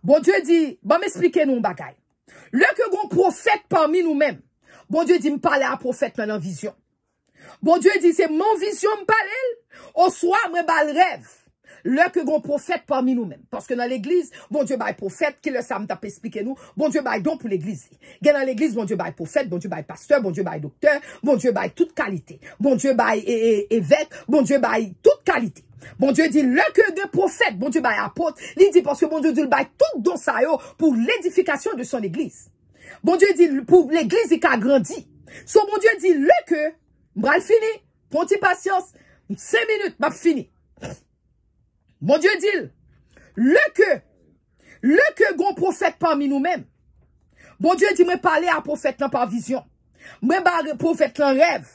Bon Dieu dit, bon m'expliquer nous un bagay. Le que gon prophète parmi nous-mêmes. Bon Dieu dit, me parler à prophète dans la vision. Bon Dieu dit, c'est mon vision me parler. Au soir, me bal rêve. Le que gon prophète parmi nous-mêmes. Parce que dans l'église, bon Dieu bail prophète, qui le sam t'a expliqué nous, bon Dieu bail don pour l'église. Dans l'église, bon Dieu bail prophète, bon Dieu bail pasteur, bon Dieu bail docteur, bon Dieu bail toute qualité. Bon Dieu bail évêque, bon Dieu bail toute qualité. Bon Dieu dit, le que de prophète, bon Dieu bail apôtre, il dit parce que bon Dieu dit, le bail tout don ça yo pour l'édification de son église. Bon Dieu dit, pour l'église, il a grandi. So bon Dieu dit, le que, m'bral fini, pour petit patience, 5 minutes, m'a fini. Bon Dieu dit, le que gon prophète parmi nous-mêmes. Bon Dieu dit, me parler à prophète dans par vision. Me parler prophète dans rêve.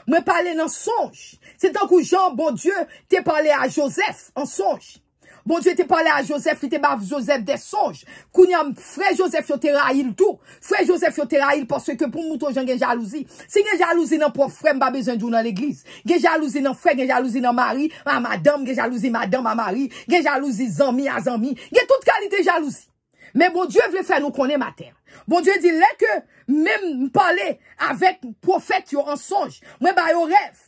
Me parler dans songe. C'est tant que Jean, bon Dieu, t'es parlé à Joseph en songe. Bon Dieu t'es parlé à Joseph, il t'es pas Joseph des songes. Kounyam, frère Joseph, yo te raïl tout. Frère Joseph, yo te raïl parce que pour mouton, j'en gen jalousie. Si gen jalousie nan propre frère, m'ba besoin de dans l'église. Gen jalousie nan frère, gen jalousie nan mari, à madame, gen jalousie madame à mari, gen jalousie zami à zami. Gen toute qualité jalousie. Mais bon Dieu veut faire nous connaître matin. Bon Dieu dit, là que même parler avec prophète yo en songe, moi ba yo rêve.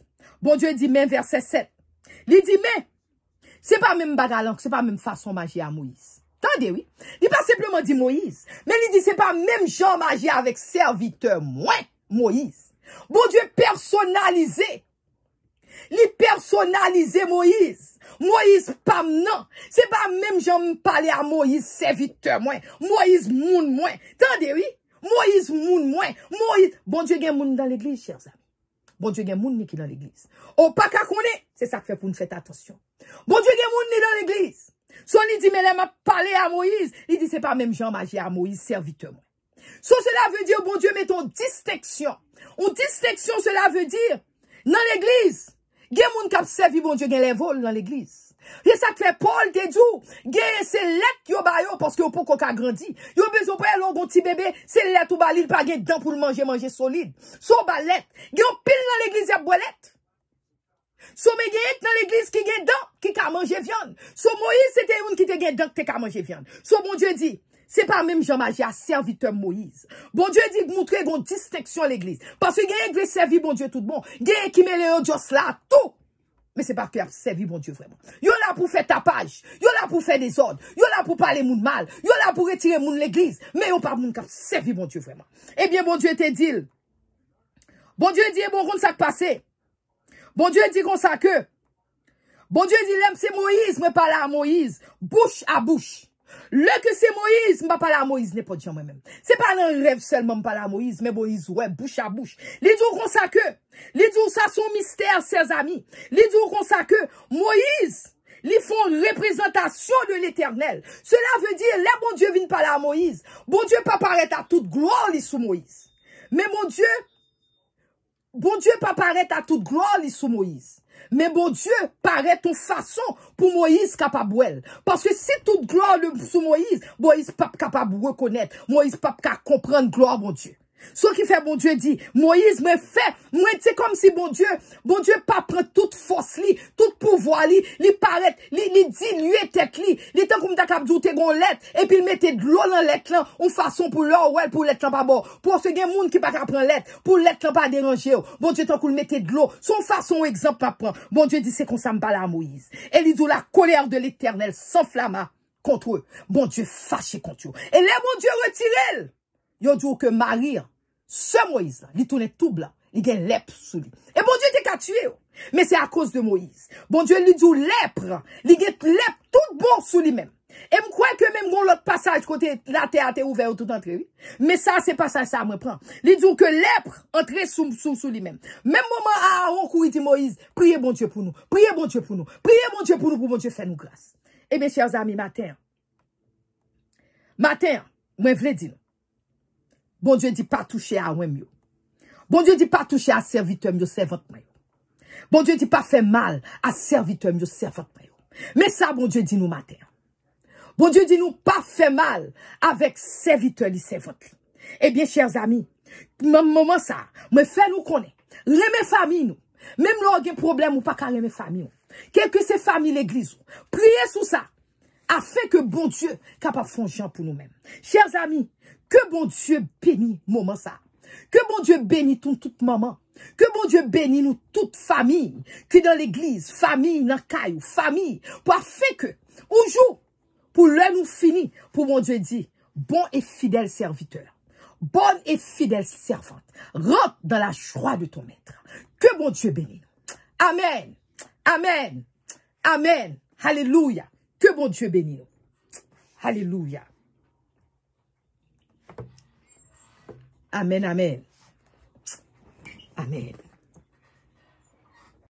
Bon Dieu dit, même verset 7. Il dit, mais, c'est pas même bagalan, c'est pas même façon magie à Moïse. Attendez, oui. Il pas simplement dit Moïse, mais il dit, c'est pas même genre magie avec serviteur, moins Moïse. Bon Dieu personnalisé. Il personnalisé Moïse. Moïse pas non. C'est pas même genre parler à Moïse serviteur, moins. Moïse moun moins. Attendez, oui. Moïse moun moins. Moïse, bon Dieu gen moun dans l'église, chers amis. Bon Dieu gen moun qui dans l'église. Ou pas qu'à connaître, c'est ça que fait pour nous faire attention. Bon Dieu gen moun ni dans l'église. Son il dit, mais là m'a parlé à Moïse. Il dit, c'est pas même Jean magie à Moïse, serviteur. So, cela veut dire, bon Dieu, mettons distinction. Une distinction, cela veut dire, dans l'église, gen moun k'ap servi, bon Dieu, gen les vols dans l'église. Et ça fait Paul te dit, gen c'est lettre yo ba yo parce que yo pou ka grandi. Yo besoin pas yon gon petit bébé, c'est lettre ou ba li pas gen dents pour le manger solide. So ba lettre, gen pile dans l'église y a boilette. So me gen dans l'église qui gen dents qui ka manger viande. So Moïse c'était une qui te gen dents qui ka manger viande. So bon Dieu dit, c'est pas même Jean-Magie à serviteur Moïse. Bon Dieu dit montrer une distinction à l'église parce que gen veut servir bon Dieu tout bon. Gen qui met les Dios là tout. Mais c'est pas que servi bon Dieu vraiment. Yo là pour faire tapage, yo là pour faire des ordres, yo là pour parler moun mal, yo là pour retirer moun l'église, mais yo pas moun qui servi bon Dieu vraiment. Eh bien bon Dieu te dit. Bon Dieu dit bon comme ça passé. Bon Dieu dit comme ça que bon Dieu dit l'aime c'est Moïse, me parle à Moïse, bouche à bouche. Le que c'est Moïse, m'a parlé à Moïse n'est pas de moi-même. C'est pas un rêve seulement me parler à Moïse, mais Moïse, ouais, bouche à bouche. Les dit comme ça que, les dit ça son mystère, ses amis. Les dit comme ça que, Moïse, ils font représentation de l'éternel. Cela veut dire, là, bon Dieu vient parler à Moïse. Bon Dieu pas paraître à toute gloire, sous Moïse. Mais bon Dieu pas paraître à toute gloire, sous Moïse. Mais bon Dieu paraît ton façon pour Moïse capable. Parce que si toute gloire sous Moïse, Moïse pas capable de reconnaître. Moïse pas capable de comprendre gloire, bon Dieu. Ce qui fait bon Dieu dit, Moïse me fait, moi c'est comme si bon Dieu pas prend toute force li, tout pouvoir li paraît, li diluer tête li tant comme ta cap douter gon lettre et puis il mettait de l'eau dans lettre là, en façon pour l'or ouais pour lettre là pas bon. Pour ce gen monde qui pas prendre lettre, pour lettre là pas déranger. Bon Dieu tant qu'on mettait de l'eau, son façon exemple pas prend. Bon Dieu dit c'est comme ça me parle à Moïse. Et il dit la colère de l'Éternel s'enflamma contre eux. Bon Dieu fâché contre eux. Et là bon Dieu retiré. Yo dit que Marie, ce Moïse, il tourne tout blanc, il a une lèpre sous lui. Et bon Dieu t'a tué. Mais c'est à cause de Moïse. Bon Dieu lui dit lèpre, il a une lèpre tout bon sous lui-même. Et je crois que même l'autre passage côté la terre est ouvert tout entré, oui. Mais ça c'est pas ça me prend. Il dit que lèpre entrer sous lui-même. Même moment Aaron courit dit Moïse, priez bon Dieu pour nous. Priez bon Dieu pour nous. Priez bon Dieu pour nous pour bon Dieu faire nous grâce. Eh bien chers amis, matin, moi je veux dire bon Dieu dit pas toucher à moi mieux. Bon Dieu dit pas toucher à serviteur mieux, servante mieux. Bon Dieu dit pas faire mal à serviteur mieux, servante mieux. Mais ça, bon Dieu dit nous matin. Bon Dieu dit nous pas faire mal avec serviteur et servante. Eh bien, chers amis, moment ça, me fait nous connaître. Remet famille nous. Même là, il y a un problème ou pas qu'à remet famille nous. Quel que c'est famille l'église. Priez sous ça. afin que bon Dieu capable faire pour nous-mêmes. Chers amis, que bon Dieu bénisse moment ça. Que bon Dieu bénisse toute maman. Que bon Dieu bénisse nous toute famille, qui dans l'église, famille dans caillou, famille, pour afin que, un jour, pour l'heure nous finit, pour bon Dieu dit, bon et fidèle serviteur, bonne et fidèle servante, rentre dans la joie de ton maître. Que bon Dieu bénisse. Amen. Amen. Amen. Alléluia. Que bon Dieu bénisse. Alléluia. Amen, amen. Amen.